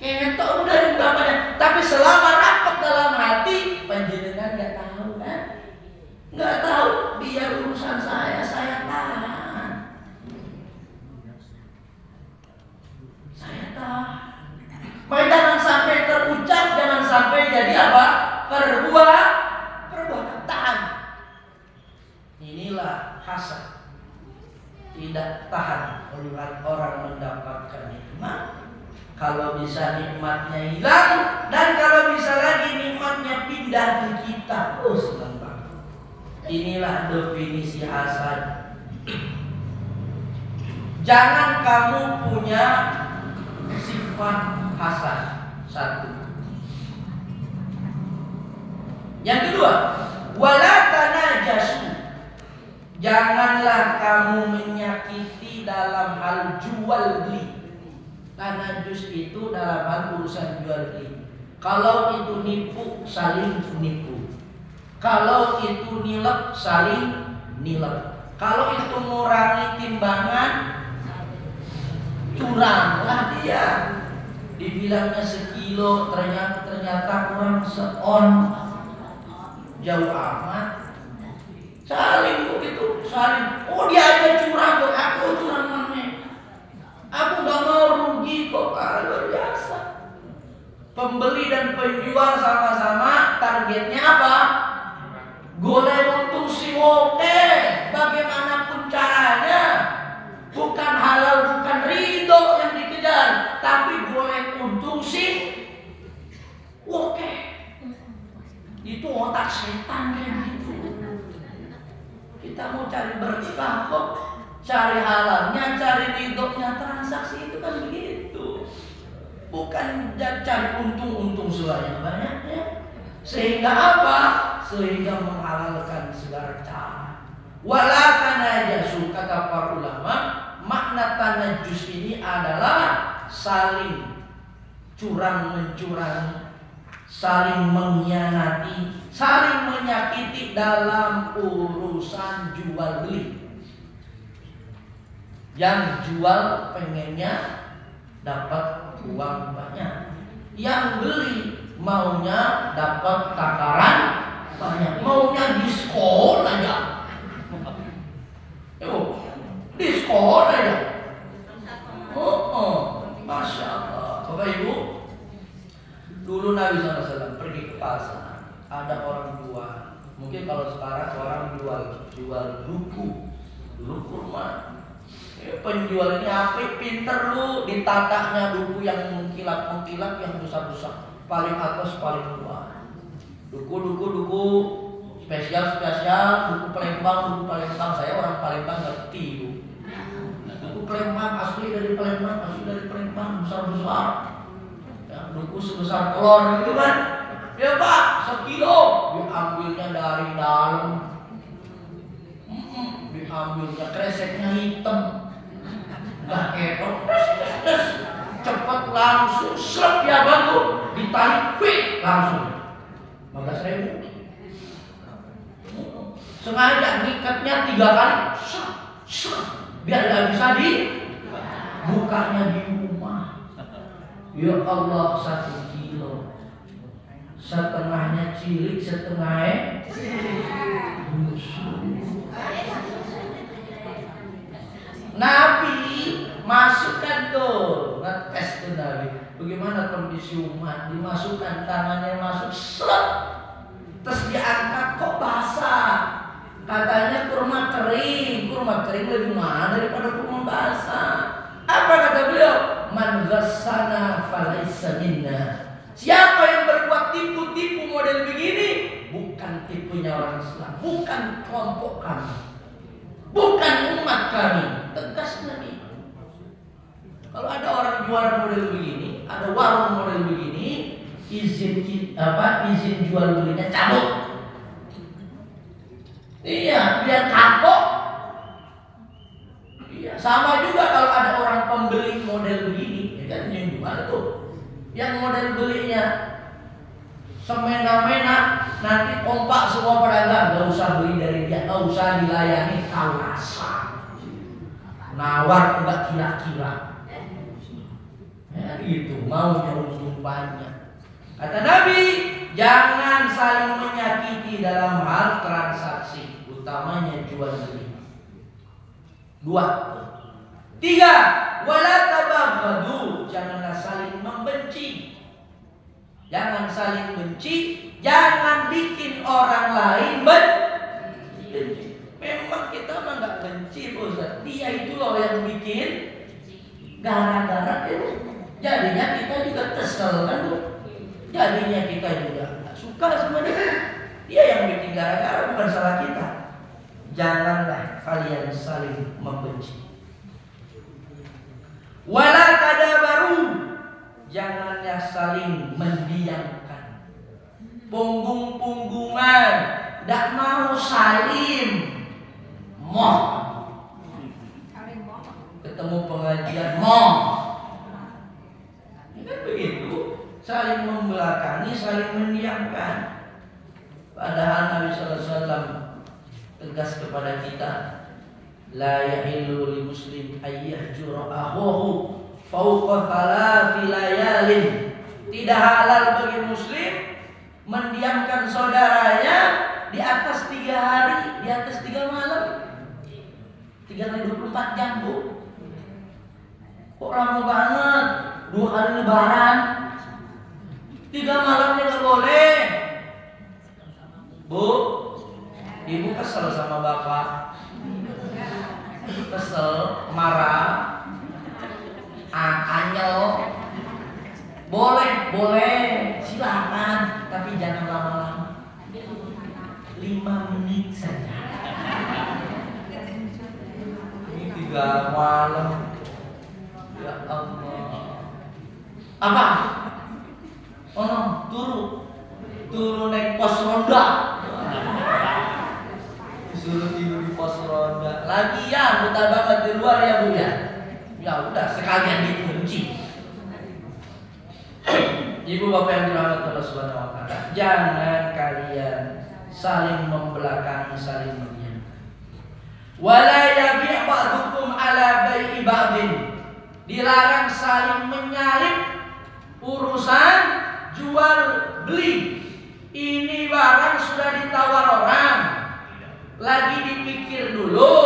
Ketok udah ungkapannya, tapi selama rapat dalam hati, panjenengan nggak tahu kan? Nggak tahu, biar urusan saya tahan. Saya tahan. Maka jangan sampai terucap, jangan sampai jadi apa? Perbuatan tahan. Inilah hasad. Tidak tahan melihat orang mendapatkan nikmat. Kalau bisa nikmatnya hilang, dan kalau bisa lagi nikmatnya pindah ke kita. Oh, senang banget. Inilah definisi hasad. Jangan kamu punya sifat hasad. Satu. Yang kedua, wala tanajasu. Janganlah kamu menyakiti dalam hal jual beli. Tanajus itu dalam hal urusan jual beli. Kalau itu nipu, saling nipu. Kalau itu nilep, saling nilep. Kalau itu ngurangi timbangan, curanglah dia. Dibilangnya sekilo, ternyata kurang seon. Jauh amat. Saling begitu, saling. Oh, dia aja curang, aku curang mana? Aku gak mau rugi kok, luar biasa. Pembeli dan penjual sama-sama targetnya apa? Golek untung si oke, bagaimanapun caranya. Bukan halal, bukan ridho yang dikejar, tapi golek untung si oke. cari halalnya, cari ridhonya. Transaksi itu kan begitu. Bukan cari untung sebanyak banyaknya. Sehingga apa? Sehingga menghalalkan segala cara. Wala tanajasu, kata para ulama, makna tanajus ini adalah saling curang mencurang, saling mengkhianati, saling menyakiti dalam urusan jual beli. Yang jual pengennya dapat uang banyak, yang beli maunya dapat takaran banyak, maunya diskon aja. Diskon aja. Masya Allah. Bapak Ibu, dulu Nabi SAW pergi ke pasar, ada orang jual. Mungkin kalau sekarang orang jual duku, dulu kurma. Penjual ini apik, pinter lu, ditatanya duku yang mengkilat yang besar-besar. Paling atas paling bawah. Duku spesial, duku Palembang. Saya orang Palembang ngerti itu. Duku Palembang asli dari Palembang besar-besar. Ya, duku sebesar telur gitu kan. Ya Pak, 1 kilo. Diambilnya dari dalam. Diambilnya kreseknya hitam. Gak kepot, cepet langsung slep ya bagus, ditarik quick langsung 15.000. Sengaja ngikatnya 3 kali, biar gak bisa dibukanya di rumah. Ya Allah, 1 kilo, setengahnya cilik, setengahnya busuk. Nabi masukkan tuh, ngetes tuh Nabi. Bagaimana kondisi umat? Dimasukkan tangannya masuk, slep. Terus diangkat, kok basah? Katanya kurma kering lebih mahal daripada kurma basah. Apa kata beliau? Man ghassana falaysa minna. Siapa yang berbuat tipu-tipu model begini, bukan tipunya orang Islam, bukan kelompok kami, bukan umat kami. Tegas Nabi. Kalau ada orang jualan model begini, ada warung model begini, izin jual belinya cabut. Iya, biar kapok. Iya, sama juga kalau ada orang pembeli model begini, ya kan yang jual tuh, yang model belinya semena-mena, nanti kompak semua pedagang, gak usah beli dari dia, gak usah dilayani, tahu rasa. Nawar enggak kira-kira. Ya gitu, maunya untung banyak. Kata Nabi, jangan saling menyakiti dalam hal transaksi, utamanya jual beli. 2. 3, wala tabaghadu, janganlah saling membenci. Jangan saling benci, jangan bikin orang lain benci. Memang kita mah nggak benci, Ustaz. Dia itu loh yang bikin gara-gara itu. Jadinya kita juga kesel kan, Bu? Jadinya kita juga nggak suka sama dia. Dia yang bikin gara-gara, bukan salah kita. Janganlah kalian saling membenci. Wala tadabaru, janganlah saling mendiamkan. Punggung-punggungan, tidak mau salim. Ketemu pengajian ini kan begitu, saling membelakangi, saling mendiamkan. Padahal Nabi SAW tegas kepada kita, la yahillu li muslim ayyahjura akhuhu fawqa 3 layalin. Tidak halal bagi muslim mendiamkan saudaranya di atas 3 hari, di atas 3 malam. 3 kali 24 jam, Bu. Kok lama banget? 2 kali lebaran, 3 malamnya nggak boleh. Bu, ibu kesel sama bapak, kesel, marah, anyel. Boleh, silakan, tapi jangan lama-lama. 5 menit saja. Ini 3 3 malam. Ya Allah. Apa? Oh no, turu naik pos ronda. Disuruh tidur di pos ronda. Lagian betah banget di luar ya Bu ya. Ya udah sekalian dikunci. Ibu bapak yang dirahmati Allah Subhanahu wa taala, jangan kalian saling membelakangi, saling mendiam. Wala yabi' ba'dukum ala bai'i ba'din. Dilarang saling menyalip urusan jual beli. Ini barang sudah ditawar orang, lagi dipikir dulu.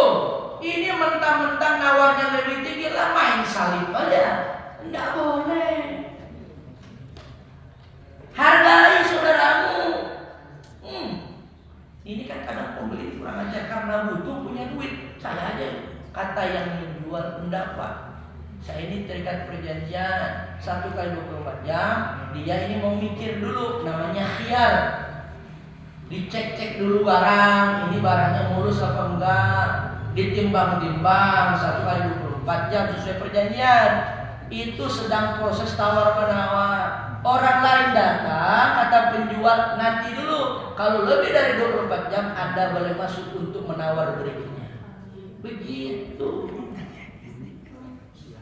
Ini mentang-mentang nawarnya lebih tinggi lah main salib aja. Enggak boleh. Hargai saudaramu. Ini kan kadang pembeli kurang ajar karena butuh punya duit. Saya aja kata yang menjual, enggak Pak, saya ini terikat perjanjian 1 kali 24 jam. Dia ini mau mikir dulu, namanya khiyar. Dicek-cek dulu barang, ini barangnya mulus apa enggak. Ditimbang-timbang 1 kali 24 jam sesuai perjanjian. Itu sedang proses tawar-menawar. Orang lain datang, kata penjual nanti dulu. Kalau lebih dari 24 jam Anda boleh masuk untuk menawar berikutnya. Begitu.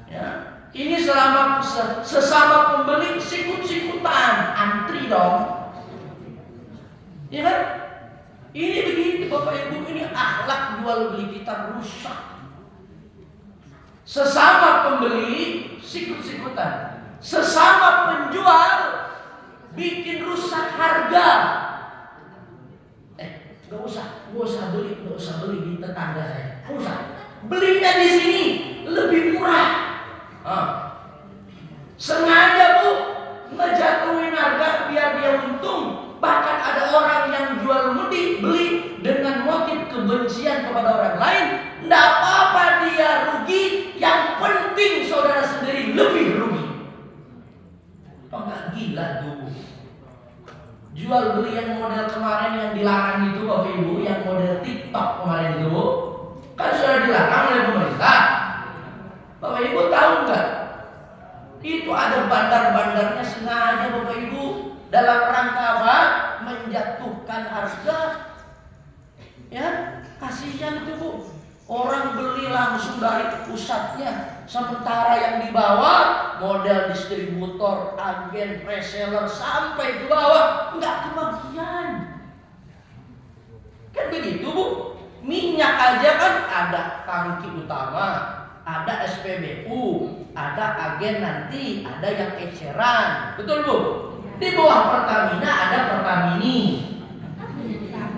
Ya. Ini selama sesama pembeli sikut-sikutan, antri dong. Ya kan? Ini begitu Bapak Ibu, ini akhlak jual beli kita rusak. Sesama pembeli sikut-sikutan, sesama penjual bikin rusak harga. Gak usah beli di tetangga saya. Gak usah. Belinya di sini lebih murah. Sengaja Bu ngejatuhin harga biar dia untung. Bahkan ada orang yang jual beli dengan motif kebencian kepada orang lain. Nggak apa-apa dia rugi, yang penting saudara sendiri lebih rugi. Apa nggak gila tuh? Jual beli yang model kemarin yang dilarang itu Bapak Ibu, yang model TikTok kemarin itu kan sudah dilarang oleh pemerintah. Bapak Ibu tahu nggak? Itu ada bandar-bandarnya sengaja Bapak Ibu dalam rangka apa? Menjatuhkan harga. Ya, kasihan itu Bu. Orang beli langsung dari pusatnya, sementara yang di bawah model distributor, agen, reseller sampai ke bawah nggak kebagian. Kan begitu Bu. Minyak aja kan ada tangki utama, ada SPBU, ada agen nanti, ada yang eceran, betul Bu? Di bawah Pertamina ada Pertamini,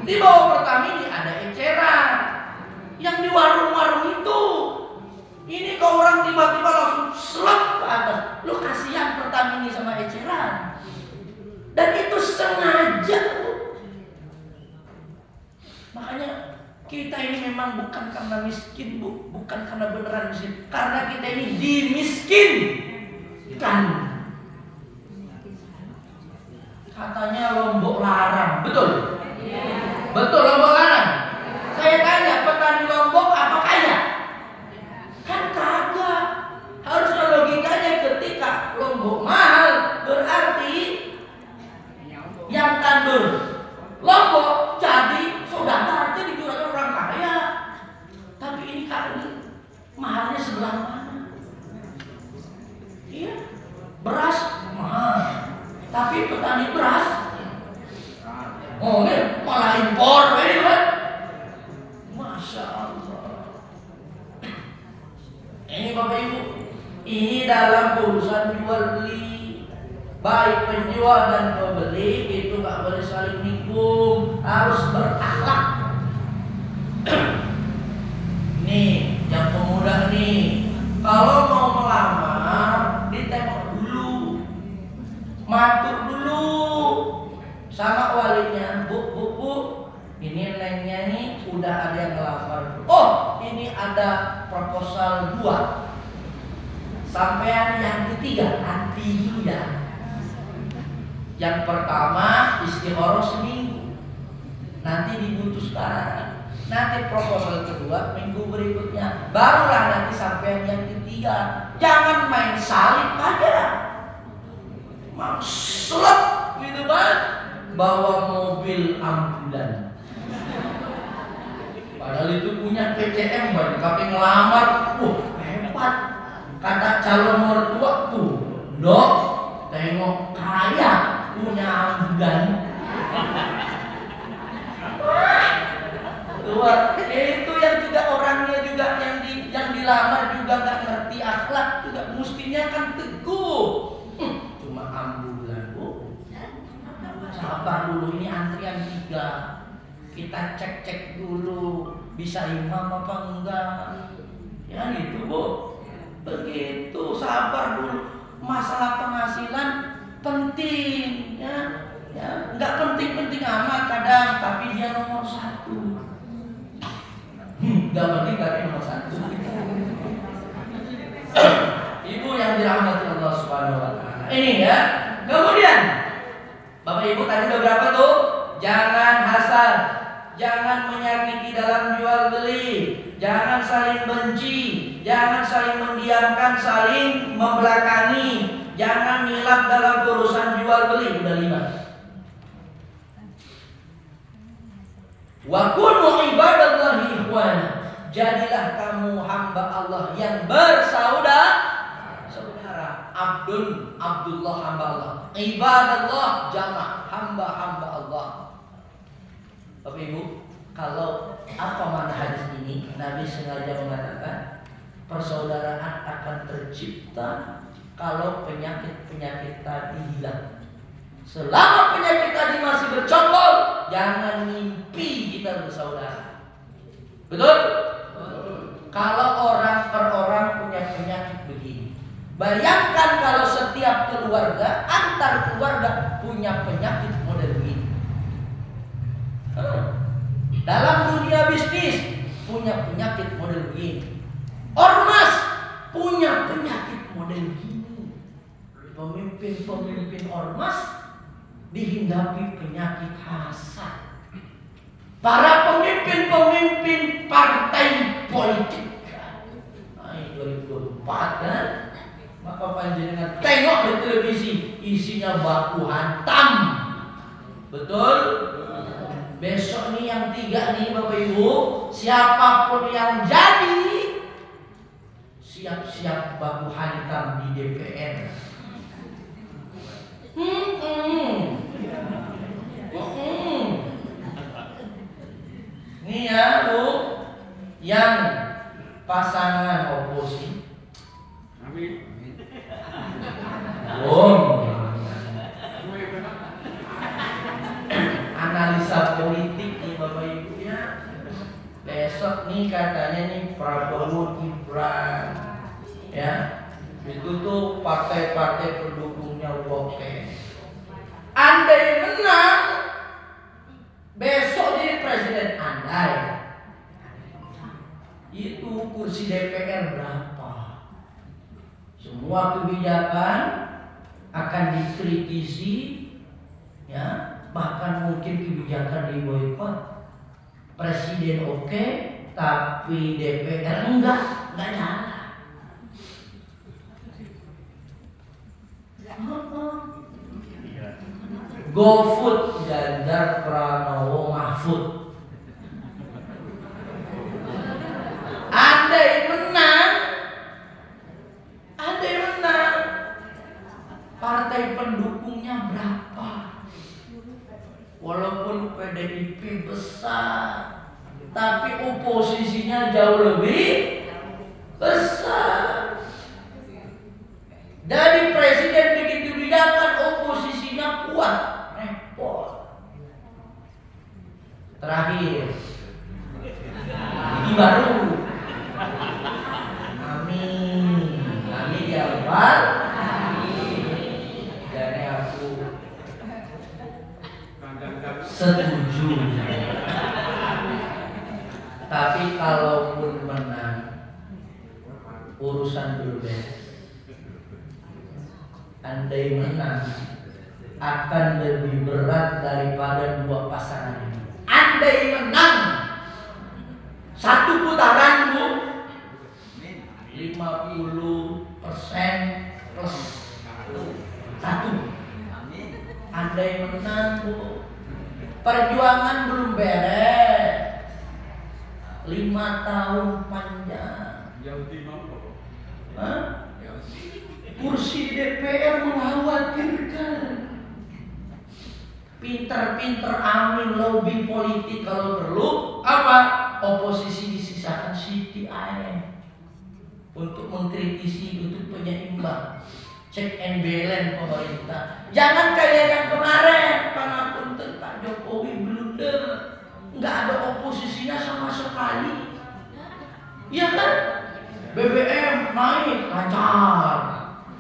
di bawah Pertamini ada eceran. Yang di warung-warung itu, ini kalau orang tiba-tiba langsung slap ke atas, lu kasihan Pertamini sama eceran. Dan itu sengaja Bu. Makanya kita ini memang bukan karena miskin Bu, bukan karena beneran miskin, karena kita ini dimiskinkan. Katanya Lombok larang, betul? Betul Lombok larang. Saya tanya, petani Lombok apa kaya? Kan kagak. Harusnya logikanya ketika Lombok mahal, berarti yang tandur Lombok jadi saudara, artinya dijual orang kaya. Tapi ini kan mahalnya sebelah mana? Iya, beras mahal, tapi petani beras, oh ini malah impor, ini kan? Masya Allah. Ini Bapak Ibu, ini dalam urusan jual beli, baik penjual dan pembeli itu nggak boleh saling nikung, harus berakhlak. Nih, yang pemuda nih, kalau mau melamar ditengok dulu, matur dulu sama walinya, bu, ini nengnya nih udah ada yang ngelamar. Oh, ini ada proposal 2. Sampean yang ketiga nanti dulu ya. Yang pertama istikharah seminggu, nanti diputuskan. nanti proposal kedua minggu berikutnya, barulah nanti sampai yang ketiga. Jangan main salib aja, maksud gitu kan, bawa mobil ambulan. Padahal itu punya PCM, baru tapi ngelamar, hebat. Kata calon mertua tuh, dok, tengok kaya punya ambulan. Itu yang juga orangnya juga yang dilamar juga nggak ngerti akhlak juga, mestinya kan teguh. Cuma ambulan, sabar dulu, ini antrian 3, kita cek dulu bisa imam apa enggak, ya gitu Bu. Begitu, sabar dulu. Masalah penghasilan penting, ya nggak penting-penting amat kadang, tapi dia nomor 1. Nggak penting tapi nomor 1. Ibu yang dirahmati Allah Subhanahu Wa Taala. Ini ya. Kemudian Bapak Ibu tadi udah berapa tuh? Jangan hasad, jangan menyakiti dalam jual beli, jangan saling benci, jangan saling mendiamkan, saling membelakangi, jangan nilap dalam urusan jual beli. Udah 5. Wa kunu ibadallahi ikhwana. Jadilah kamu hamba Allah yang bersaudara. Abdullah hamba Allah. Ibadallah jamak, hamba-hamba Allah. Bapak Ibu, kalau apa makna hadis ini? Nabi sengaja mengatakan persaudaraan akan tercipta kalau penyakit-penyakit tadi hilang. Selama penyakit tadi masih bercokol, jangan mimpi kita bersaudara. Betul? Kalau orang per orang punya penyakit begini, bayangkan kalau setiap keluarga, antar keluarga punya penyakit model begini. Dalam dunia bisnis punya penyakit model begini. Ormas punya penyakit model begini. Pemimpin-pemimpin ormas dihinggapi penyakit hasad. Para pemimpin-pemimpin partai politik. Nah, 2024 kan, maka panjenengan tengok di televisi, isinya baku hantam. Betul? Besok nih yang 3 nih Bapak Ibu, siapapun yang jadi, siap-siap baku hantam di DPR. Ini ya Bu, yang pasangan oposisi. Amin. Analisa politik nih Bapak Ibu ya. Besok nih katanya nih Prabowo Gibran, ya. Itu tuh partai-partai pendukungnya oke. Andai menang, besok jadi presiden, andai itu kursi DPR berapa? Semua kebijakan akan dikritisi, ya, bahkan mungkin kebijakan diboikot. Presiden oke, tapi DPR enggak jalan. GoFood Ganjar Pranowo Mahfud. Andai menang, partai pendukungnya berapa? Walaupun PDIP besar, tapi oposisinya jauh lebih besar. Dari presiden bikin kebijakan, oposisinya kuat, repot. Terakhir, ini baru. Amin ya Rabbal. Dari aku setuju. Tapi kalaupun menang, urusan berbeda. Andai menang, akan lebih berat daripada 2 pasangan ini. Andai menang, 50% plus 1. Ada yang menang, Bu. Perjuangan belum beres. 5 tahun panjang. Hah? Kursi DPR mengkhawatirkan. Pinter-pinter amin lobby politik kalau perlu apa? Oposisi disisakan Siti aja untuk mengkritisi, untuk penyeimbang, check and balance pemerintah. Jangan kayak yang kemarin, pangapunten Pak Jokowi blunder, nggak ada oposisinya sama sekali. Iya kan? BBM naik lancar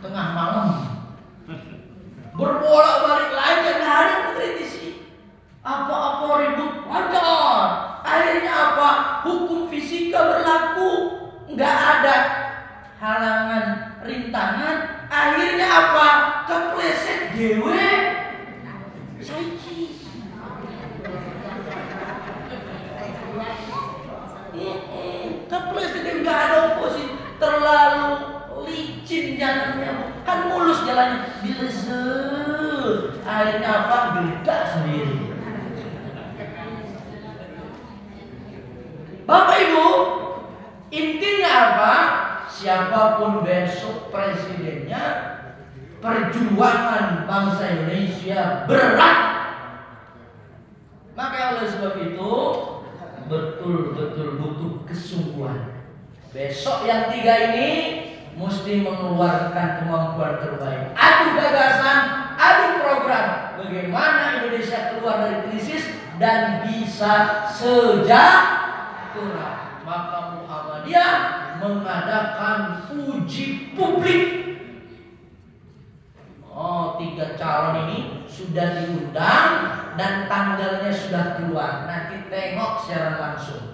tengah malam, berbolak-balik lagi kan hari mengkritisi. Apa-apa ribut lancar. Akhirnya apa? Hukum fisika berlaku, nggak ada halangan, rintangan. Akhirnya apa? Kepleset dewe saiki. Kepleset nggak ada oposisi, terlalu licin jalannya, kan mulus jalannya, dilezet. Akhirnya apa? Beda sendiri. Bapak Ibu, intinya apa? Siapapun besok presidennya, perjuangan bangsa Indonesia berat. Maka oleh sebab itu betul-betul butuh kesungguhan. Besok yang 3 ini mesti mengeluarkan kemampuan terbaik. Adu gagasan, adu program. Bagaimana Indonesia keluar dari krisis dan bisa sejahtera. Maka Muhammadiyah mengadakan uji publik. 3 calon ini sudah diundang dan tanggalnya sudah keluar. Nanti tengok secara langsung.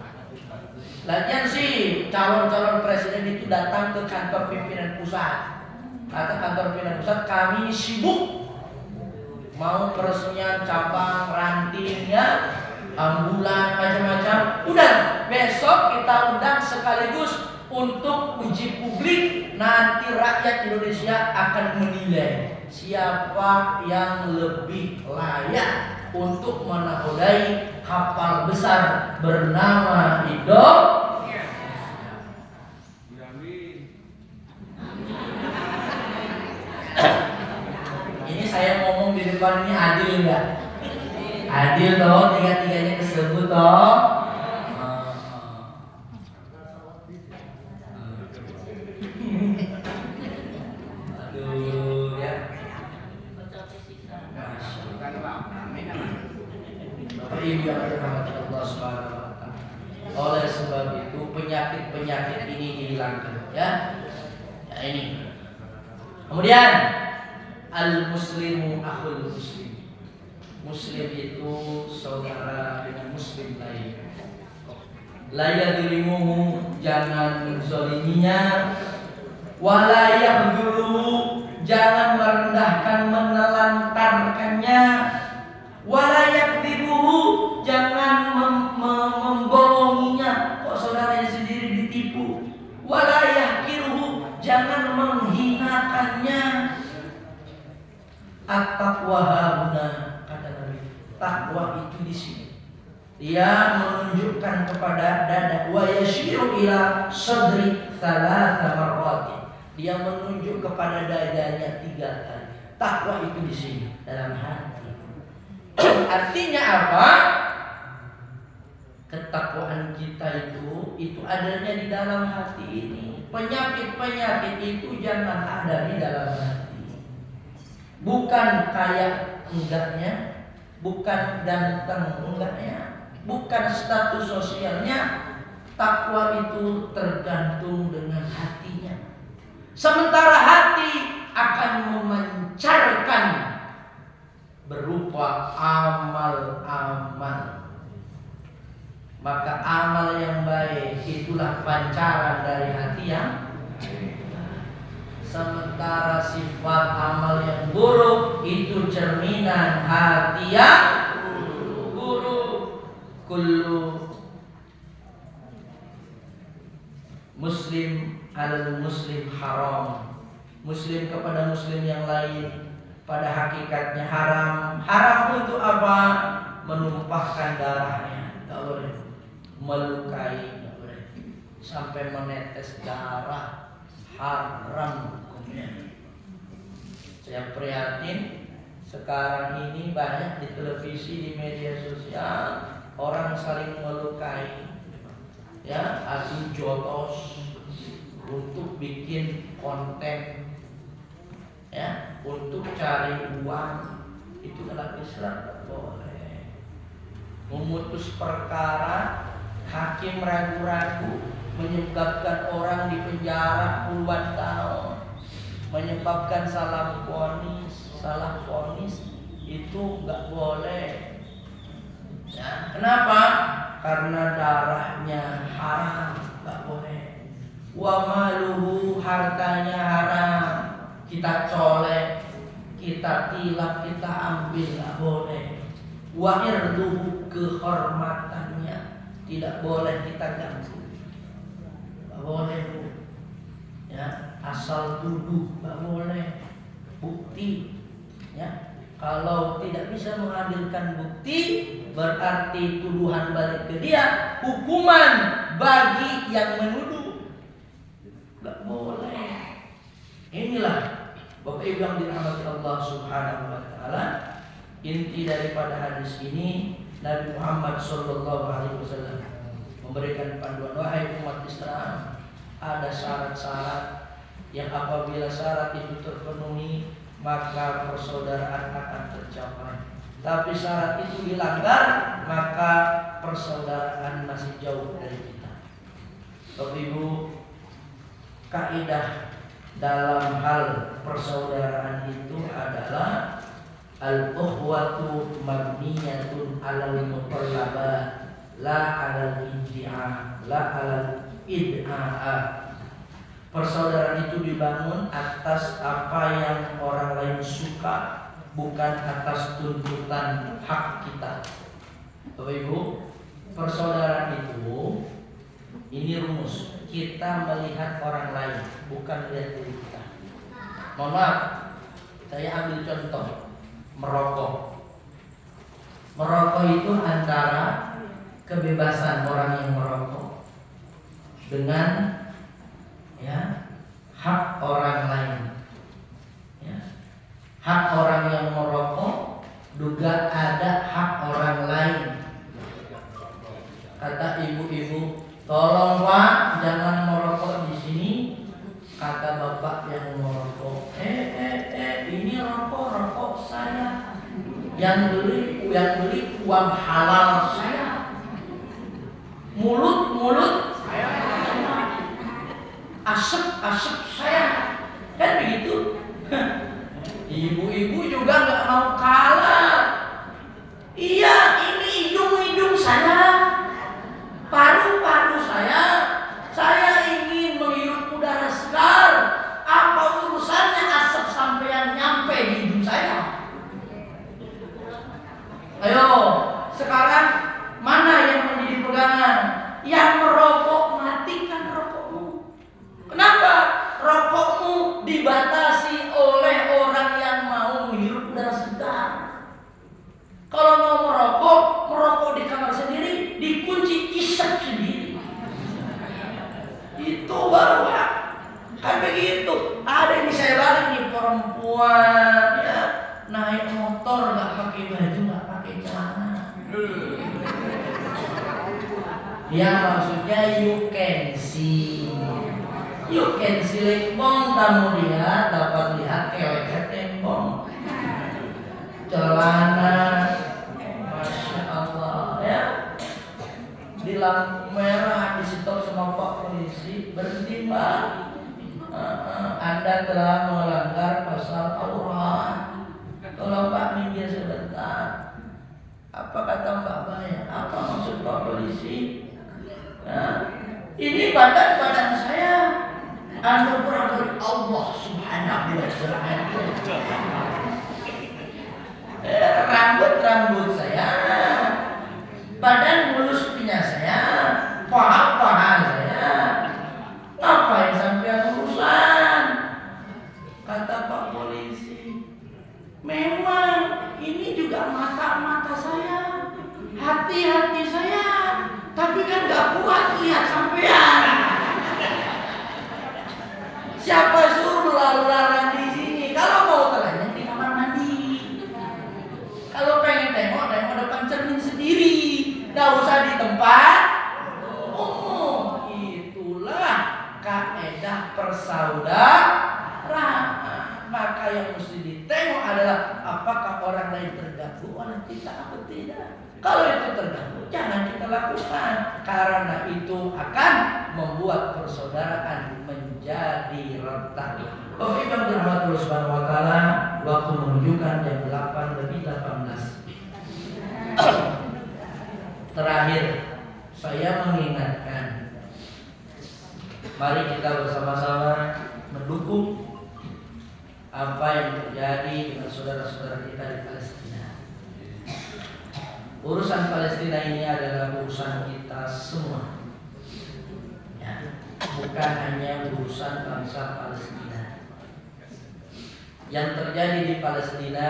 Lagian sih calon-calon presiden itu datang ke kantor pimpinan pusat. Kata kantor pimpinan pusat, kami sibuk mau peresmian cabang, rantingnya, ambulan, macam-macam. Udah, besok kita undang sekaligus untuk uji publik. Nanti rakyat Indonesia akan menilai siapa yang lebih layak untuk menakodai kapal besar bernama Indonesia. Ini saya ngomong di depan ini adil enggak? Adil toh, 3-3-nya disebut toh. Aduh ya. Bapak Ibu yang dirahmati Allah Subhanahu wa taala. Oleh sebab itu penyakit-penyakit ini dihilangkan ya. Ya ini. Kemudian al-muslimu akhul muslim. Muslim itu saudara dengan muslim lain. La yadlimuhu, jangan menzaliminya. Wala yahduru, jangan merendahkan menelantarkannya. Wala yakdzibuhu, jangan membohonginya. Kok saudaranya sendiri ditipu. Wala yahkiruhu, jangan menghinakannya. At-taqwa hauna, kata Nabi. Takwa itu di sini. Dia menunjukkan kepada dada, wa yashiru ila sadri thalatha marratin. Dia menunjuk kepada dadanya 3 kali. Takwa itu di sini, dalam hati. Artinya apa? Ketakwaan kita itu adanya di dalam hati ini. Penyakit-penyakit itu jangan ada di dalam hati. Bukan kaya enggaknya, bukan ganteng enggaknya, bukan status sosialnya. Takwa itu tergantung dengan hatinya. Sementara hati akan memancarkan berupa amal-amal. Maka amal yang baik itulah pancaran dari hati yang. Sementara sifat amal yang buruk itu cerminan hati yang buruk. Kullu muslim alal muslim haram. Muslim kepada muslim yang lain pada hakikatnya haram. Haram untuk apa? Menumpahkan darahnya, tidak boleh. Melukai, tidak boleh. Sampai menetes darah, haram hukumnya. Saya prihatin sekarang ini banyak di televisi, di media sosial orang saling melukai, ya, adu jotos untuk bikin konten, ya, untuk cari uang. Itu dalam Islam tidak boleh. Memutus perkara, hakim ragu-ragu, menyebabkan orang di penjara puluhan tahun, menyebabkan salah vonis, itu nggak boleh. Ya, kenapa? Karena darahnya haram, nggak boleh. Wa maluhu, hartanya haram, kita colek, kita tilap, kita ambil, nggak boleh. Wa irduhu, kehormatannya tidak boleh kita ganggu, nggak boleh. Ya, asal tuduh nggak boleh. Bukti, ya, kalau tidak bisa menghadirkan bukti, berarti tuduhan balik ke dia, hukuman bagi yang menuduh, nggak boleh. Inilah Bapak Ibu yang dirahmati Allah Subhanahu wa taala, inti daripada hadis ini. Nabi Muhammad sallallahu alaihi wasallam memberikan panduan, wahai umat Islam, ada syarat-syarat yang apabila syarat itu terpenuhi maka persaudaraan akan tercapai. Tapi syarat itu dilanggar, maka persaudaraan masih jauh dari kita. Bapak Ibu, kaidah dalam hal persaudaraan itu adalah al-ukhwatu mabniyatun 'alal mutallaba la 'alal iddia, la 'alal id'a. Persaudaraan itu dibangun atas apa yang orang lain suka, bukan atas tuntutan hak kita. Bapak Ibu, persaudaraan itu, ini rumus, kita melihat orang lain, bukan melihat diri kita. Mohon maaf, saya ambil contoh, merokok. Merokok itu antara kebebasan orang yang merokok dengan, ya, hak orang lain. Ya. Hak orang yang merokok juga ada hak orang lain. Kata ibu-ibu, tolong Pak, jangan merokok di sini. Kata bapak yang merokok, ini rokok saya. Yang beli uang halal saya. Mulut saya. Asep saya, kan begitu. Ibu-ibu juga nggak mau kalah. Iya, ini hidung saya, paru-paru saya ingin menghirup udara segar. Apa urusannya asap sampean nyampe di hidung saya? Ayo, sekarang mana yang menjadi pegangan? Yang merokok, matikan rokokmu. Kenapa? Rokokmu dibatasi oleh orang yang mau menghirup udara segar. Kalau mau merokok di kamar sendiri, dikunci, isap sendiri. Itu baru hak. Kan begitu. Ada yang saya balik nih, perempuan, ya, naik motor nggak pakai baju, nggak pakai celana. Ya, maksudnya you can see lempong, kamu lihat, dapat lihat keleket lempong, celana, masya Allah, ya. Di lampu merah di stop sama Pak polisi, berhenti Mbak, Anda telah melanggar pasal aurat, tolong Pak minggir sebentar. Apa kata Mbak Bayar? Apa maksud Pak polisi? Nah, ini badan saya, anugerah dari Allah Subhanahu wa Ta'ala. Rambut saya, badan mulus punya saya, paha saya. Ngapain sampai tidak mata saya, hati saya, tapi kan gak kuat lihat sampean. Siapa suruh lalu-lalang di sini? Kalau mau telanjang di kamar mandi. Kalau pengen tengok depan cermin sendiri, gak usah di tempat umum. Itulah kaidah persaudaraan. Maka yang mesti ditengok adalah apakah orang lain terganggu oleh kita atau tidak. Kalau itu terganggu, jangan kita lakukan, karena itu akan membuat persaudaraan menjadi retak. Bapak Ibu yang dirahmati Allah Subhanahu wa taala, waktu menunjukkan jam 8:18. Terakhir, saya mengingatkan, mari kita bersama-sama mendukung apa yang terjadi dengan saudara-saudara kita di Palestina. Urusan Palestina ini adalah urusan kita semua, ya, bukan hanya urusan bangsa Palestina. Yang terjadi di Palestina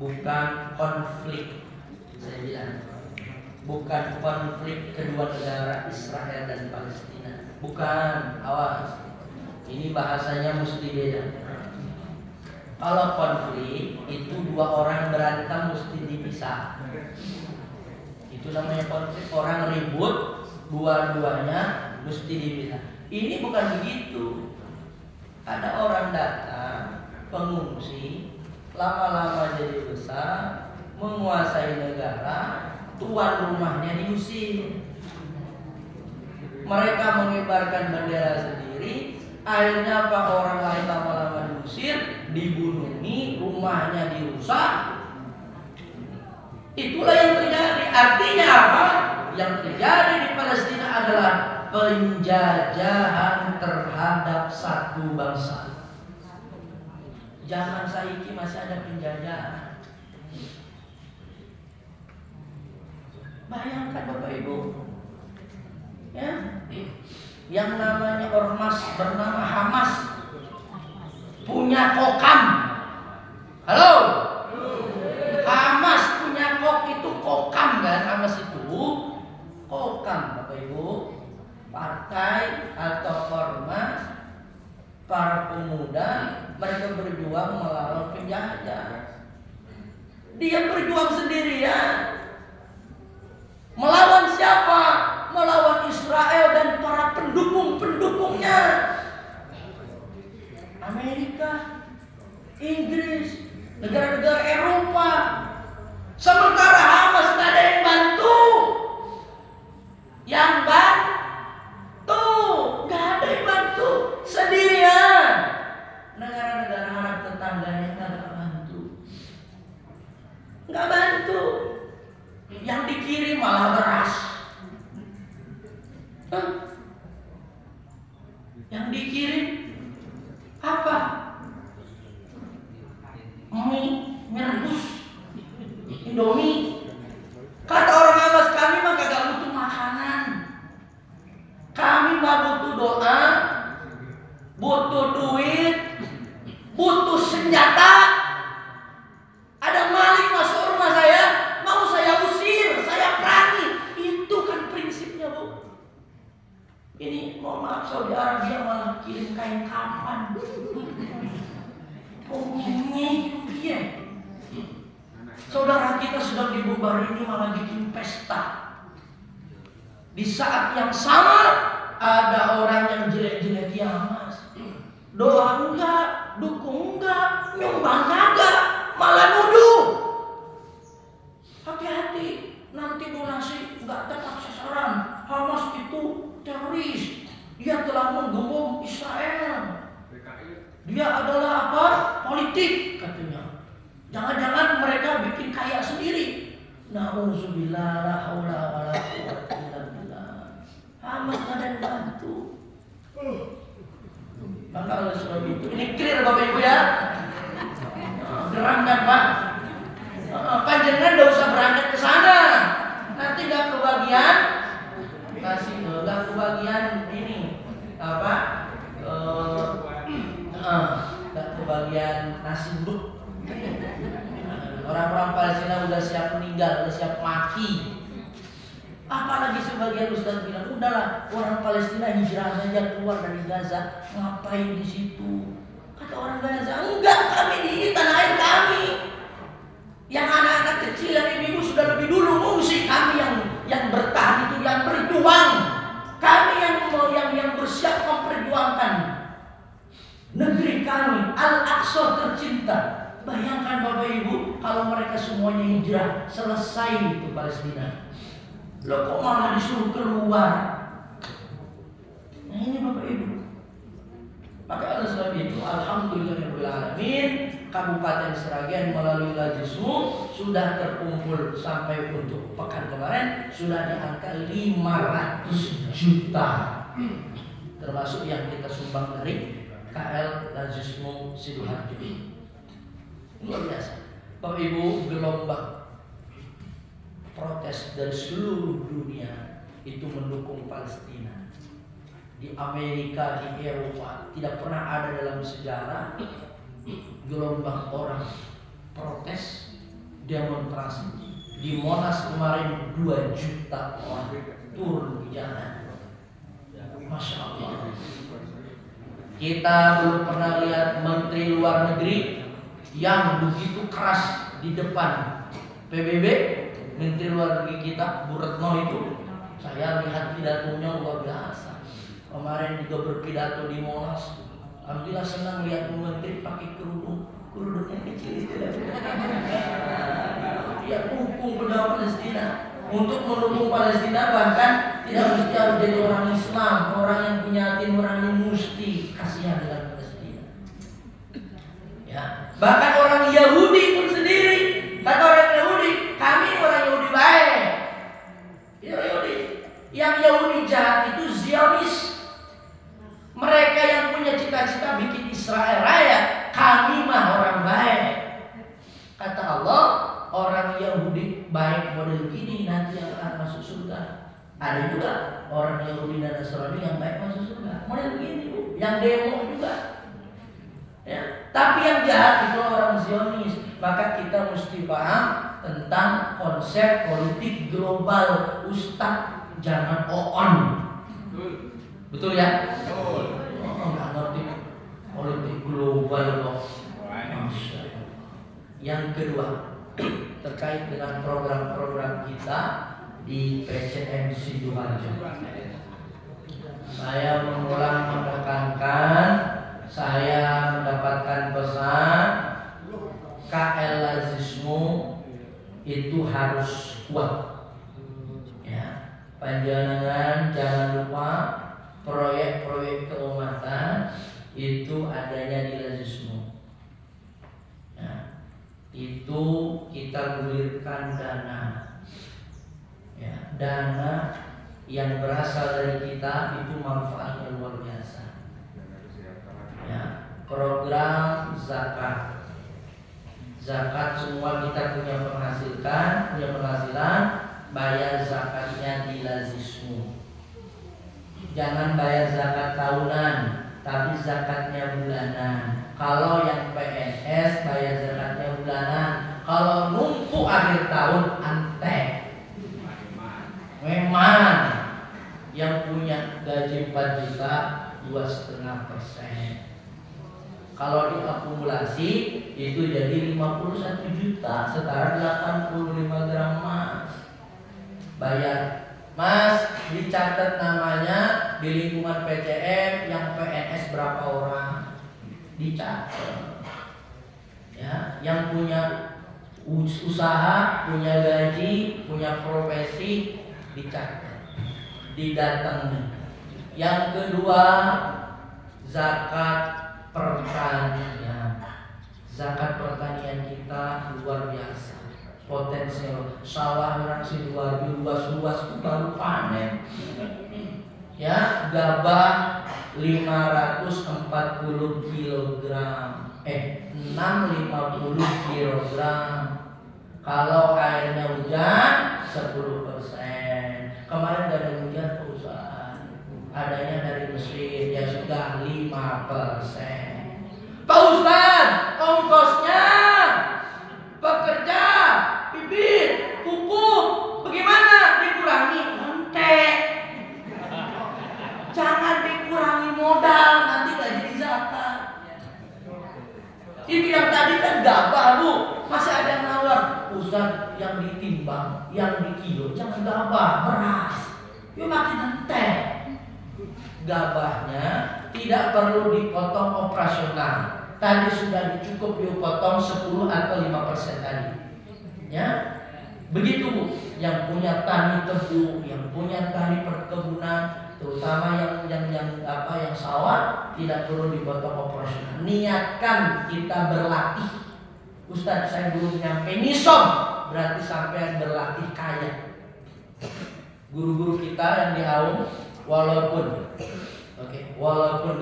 bukan konflik, saya bilang, bukan konflik kedua negara Israel dan Palestina. Bukan, awas, ini bahasanya mesti beda. Kalau konflik itu dua orang berantem mesti dipisah. Itu namanya konflik, orang ribut dua-duanya mesti dipisah. Ini bukan begitu. Ada orang datang, pengungsi, lama-lama jadi besar, menguasai negara, tuan rumahnya diusir. Mereka mengibarkan bendera sendiri, akhirnya apa, orang lain lama-lama diusir, dibunuhi, rumahnya dirusak. Itulah yang terjadi. Artinya apa? Yang terjadi di Palestina adalah penjajahan terhadap satu bangsa. Zaman saiki masih ada penjajahan. Bayangkan Bapak Ibu, ya, yang namanya ormas bernama Hamas punya kokam. Halo, Hamas punya itu kokam kan? Hamas itu kokam Bapak Ibu, partai atau ormas para pemuda, mereka berjuang melawan penjajah. Dia berjuang sendirian. Melawan siapa? Melawan Israel dan para pendukung-pendukungnya. Amerika, Inggris, negara-negara Eropa. Sementara Hamas tidak ada yang bantu. Yang bantu, nggak ada yang bantu, sendirian. Negara-negara Arab tetangganya nggak bantu, nggak bantu. Yang dikirim malah beras. Yang dikirim apa? Mie rebus, Indomie. Kata orang Hamas, kami mah kagak butuh makanan. Kami mah butuh doa, butuh duit, butuh senjata. Ada maling masuk rumah saya, mau saya usir, saya perangi. Itu kan prinsipnya, Bu. Ini mohon maaf, Saudi Arabia malah kirim kain kafan. Oh, ini iya. Saudara kita sedang dibubar ini malah bikin pesta. Di saat yang sama ada orang yang jelek-jelek Hamas. Doa enggak, dukung enggak, nyumbang kagak, malah nuduh. Hati-hati, nanti donasi enggak tepat sasaran. Hamas itu teroris. Dia telah menggebom Israel. Dia adalah apa? Politik katanya. Jangan-jangan mereka bikin kaya sendiri. Na'udzubillah, la haula wala quwwata illa billah. Hamas ada yang bantu. Maka oleh sebab itu, ini clear Bapak Ibu ya. Gerang kan Pak? Panjenengan enggak usah berangkat ke sana. Nanti enggak kebagian kasih, enggak kebagian ini apa? Enggak kebagian nasi uduk. Orang-orang Palestina udah siap meninggal, udah siap mati. Apalagi sebagian ustaz bilang, udahlah orang Palestina hijrah saja keluar dari Gaza, ngapain di situ? Kata orang Gaza, enggak, kami di ini tanah air kami. Yang anak-anak kecil dan ibu-ibu sudah lebih dulu mengungsi, kami yang bertahan itu, yang berjuang. Kami yang bersiap memperjuangkan negeri kami, Al-Aqsa tercinta. Bayangkan Bapak Ibu, kalau mereka semuanya hijrah, selesai itu Palestina. Loh kok malah disuruh keluar? Nah ini Bapak Ibu. Maka oleh sebab itu, alhamdulillahirrahmanirrahim, Kabupaten Sragen melalui Lajismu sudah terkumpul sampai untuk pekan kemarin sudah di angka 500 juta, termasuk yang kita sumbang dari KL Lajismu Sidoarjo. Luar biasa. Bapak Ibu, gelombang protes dari seluruh dunia itu mendukung Palestina. Di Amerika, di Eropa tidak pernah ada dalam sejarah gelombang orang protes, demonstrasi. Di Monas kemarin 2 juta orang turun di jalan. Masya Allah. Kita belum pernah lihat Menteri Luar Negeri yang begitu keras di depan PBB. Menteri Luar Negeri kita, Bu Retno itu, saya lihat pidatonya luar biasa. Kemarin juga berpidato di Monas. Alhamdulillah senang lihat Bu Menteri pakai kerudungnya kecil itu. Dia dukung pejuang Palestina. Untuk mendukung Palestina bahkan tidak mesti harus jadi orang Islam, orang yang punya hati nurani mesti kasihan dengan Palestina. Ya, bahkan orang Yahudi pun sendiri, kata orang Yahudi, kami orang Yahudi baik. Yahudi, yang Yahudi jahat itu Zionis. Mereka yang punya cita-cita bikin Israel raya, kami mah orang baik. Kata Allah, orang Yahudi baik model gini nanti yang akan masuk surga. Ada juga orang Yahudi dan Nasrani yang baik masuk surga. Model begini Bu, yang demo juga. Ya, tapi yang jahat itu orang Zionis. Maka kita mesti paham tentang konsep politik global. Ustaz jangan on. Betul ya? Oh, nggak ngerti politik global kok. Yang kedua, terkait dengan program-program kita di PCM Sidoarjo. Saya mengulang menekankan, saya mendapatkan pesan KL Lajismu itu harus kuat. Ya, panjenengan jangan lupa proyek-proyek keumatan itu adanya di Lajismu. Ya, itu kita gulirkan dana. Ya, dana yang berasal dari kita itu manfaatnya luar biasa. Ya, program zakat. Zakat semua kita punya penghasilan, bayar zakatnya di Lajismu. Jangan bayar zakat tahunan, tapi zakatnya bulanan. Kalau yang PNS bayar zakatnya bulanan. Kalau numpuk akhir tahun antek. Memang yang punya gaji 4 juta 2,5%. Kalau diakumulasi itu jadi 51 juta, setara 85 gram emas. Bayar. Mas, dicatat namanya di lingkungan PCM yang PNS berapa orang? Dicatat. Ya, yang punya usaha, punya gaji, punya profesi dicatat, didatangi. Yang kedua, zakat pertanian. Zakat pertanian kita luar biasa. Potensial sawah orang Sidoarjo luas-luas baru panen. Ya, gabah 540 kg. 650 kg. Kalau airnya hujan 10%. Kemarin gak ada hujan perusahaan. Adanya dari mesin ya sudah 5%. Pak Ustaz, ongkosnya pekerja Itu yang tadi kan gabah Bu, masih ada yang nawar, Ustaz yang ditimbang, yang dikilo, jangan gabah, beras. Yuk makin enteng. Gabahnya tidak perlu dipotong operasional. Tadi sudah cukup dipotong 10 atau 5% tadi. Ya, begitu Bu. Yang punya tani tebu, yang punya tani perkebunan, terutama yang sawah, tidak perlu dipotong operasional. Niatkan kita berlatih. Ustaz saya belum nyampe nisom, berarti sampai berlatih kaya. Guru-guru kita yang di Aum, walaupun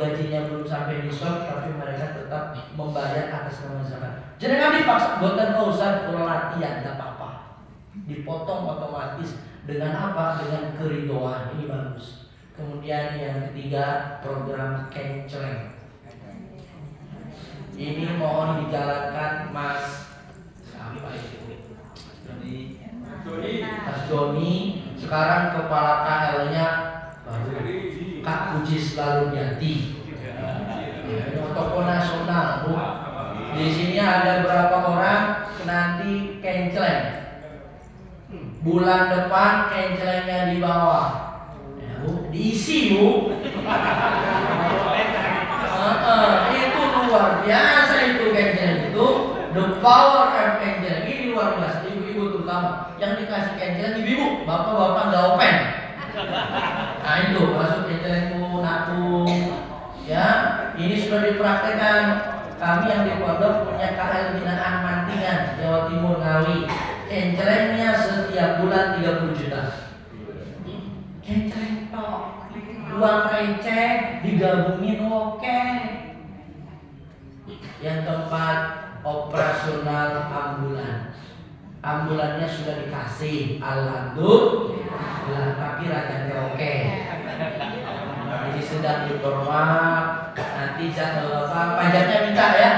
gajinya belum sampai nisom, tapi mereka tetap membayar atas nama zakat. Jangan dipaksa, buatan Ustaz kalau latihan tidak apa-apa. Dipotong otomatis dengan apa? Dengan keridoan. Ini bagus. Kemudian yang ketiga, program kenceleng. Ini mohon dijalankan Mas apa itu? Mas Doni. Sekarang kepala KL-nya baru Kak Puji selalu Yati. Toko nasional Bu. Di sini ada berapa orang nanti kenceleng. Bulan depan kencelengnya di bawah. Ya, Bu, diisi Bu. Itu luar biasa itu kenceleng itu. The power of kenceleng ini luar biasa. Ibu-ibu terutama yang dikasih kenceleng ibu-ibu, bapak-bapak nggak open. Nah itu masuk kenceleng Bu, nabung. Ya, ini sudah dipraktekkan. Kami yang di pondok punya KL binaan Mantingan, Jawa Timur Ngawi. Kencelengnya setiap bulan 30 juta. Kenceleng tok. Uang receh digabungin oke. Yang keempat, operasional ambulan. Ambulannya sudah dikasih, alhamdulillah, tapi rakyatnya oke. Ini sedang dipermak. Nanti pajaknya minta ya.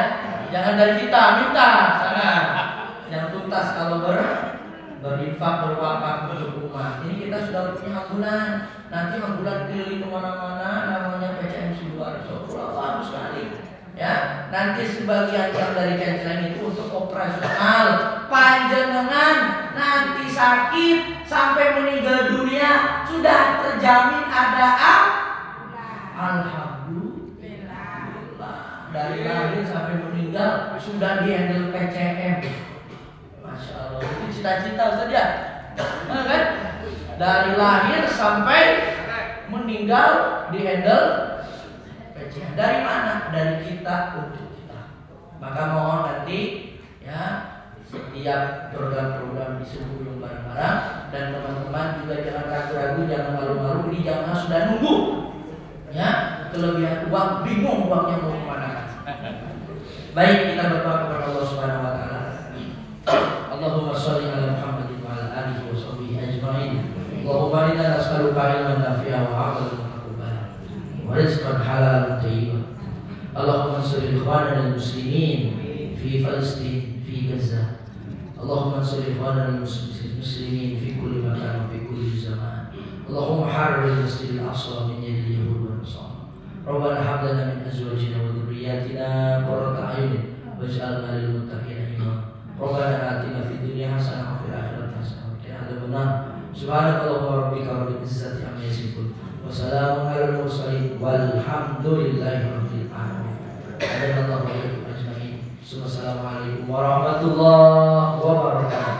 Jangan dari kita, minta sana. Yang tuntas kalau berinfak berwakaf untuk umat. Ini kita sudah punya ambulan. Nanti ambulan keliling kemana-mana, namanya PCM Sidoarjo. Bagus sekali. Ya, nanti sebagian yang dari kenceleng itu untuk operasional. Panjenengan nanti sakit sampai meninggal dunia sudah terjamin ada alhamdulillah. Dari lahir sampai meninggal sudah dihandle PCM. Masya Allah, itu cita-cita Ustaz ya. Kan? Dari lahir sampai meninggal dihandle PCM. Dari mana? Dari kita untuk kita. Maka mohon nanti ya setiap program-program disebut bareng-bareng, dan teman-teman juga jangan ragu-ragu, jangan malu-malu. Ini jangan sudah nunggu. Ya, kelebihan uang, bingung uangnya mau kemana. Baik, kita berdoa kepada Allah Subhanahu wa taala. Allahumma shalli ala Muhammadin wa ala alihi wa sahbihi ajma'in. Allahumma inna nas'aluka ilman nafi'an wa 'amalan mutaqabbalan wa rizqan halalan thayyiban. Allahumma shalli ikhwanana al-muslimin fi Palestin, fi Gaza. Allahumma shalli ikhwanana al-muslimin fi kulli makan wa fi kulli zaman. Allahumma harrir al-masjid al-aqsa min yadi al-yahud wa an-nasara. Rabbana hab lana min azwajina wa dhurriyyatina qurrata a'yun waj'alna lil muttaqina imama. Rabbana atina fid dunya hasanah wa fil akhirati hasanah wa qina adzabannar. Subhanakallahumma rabbika rabbil izzati amma yasifun wa salamun alal mursalin walhamdulillahi rabbil alamin. Assalamualaikum warahmatullahi wabarakatuh.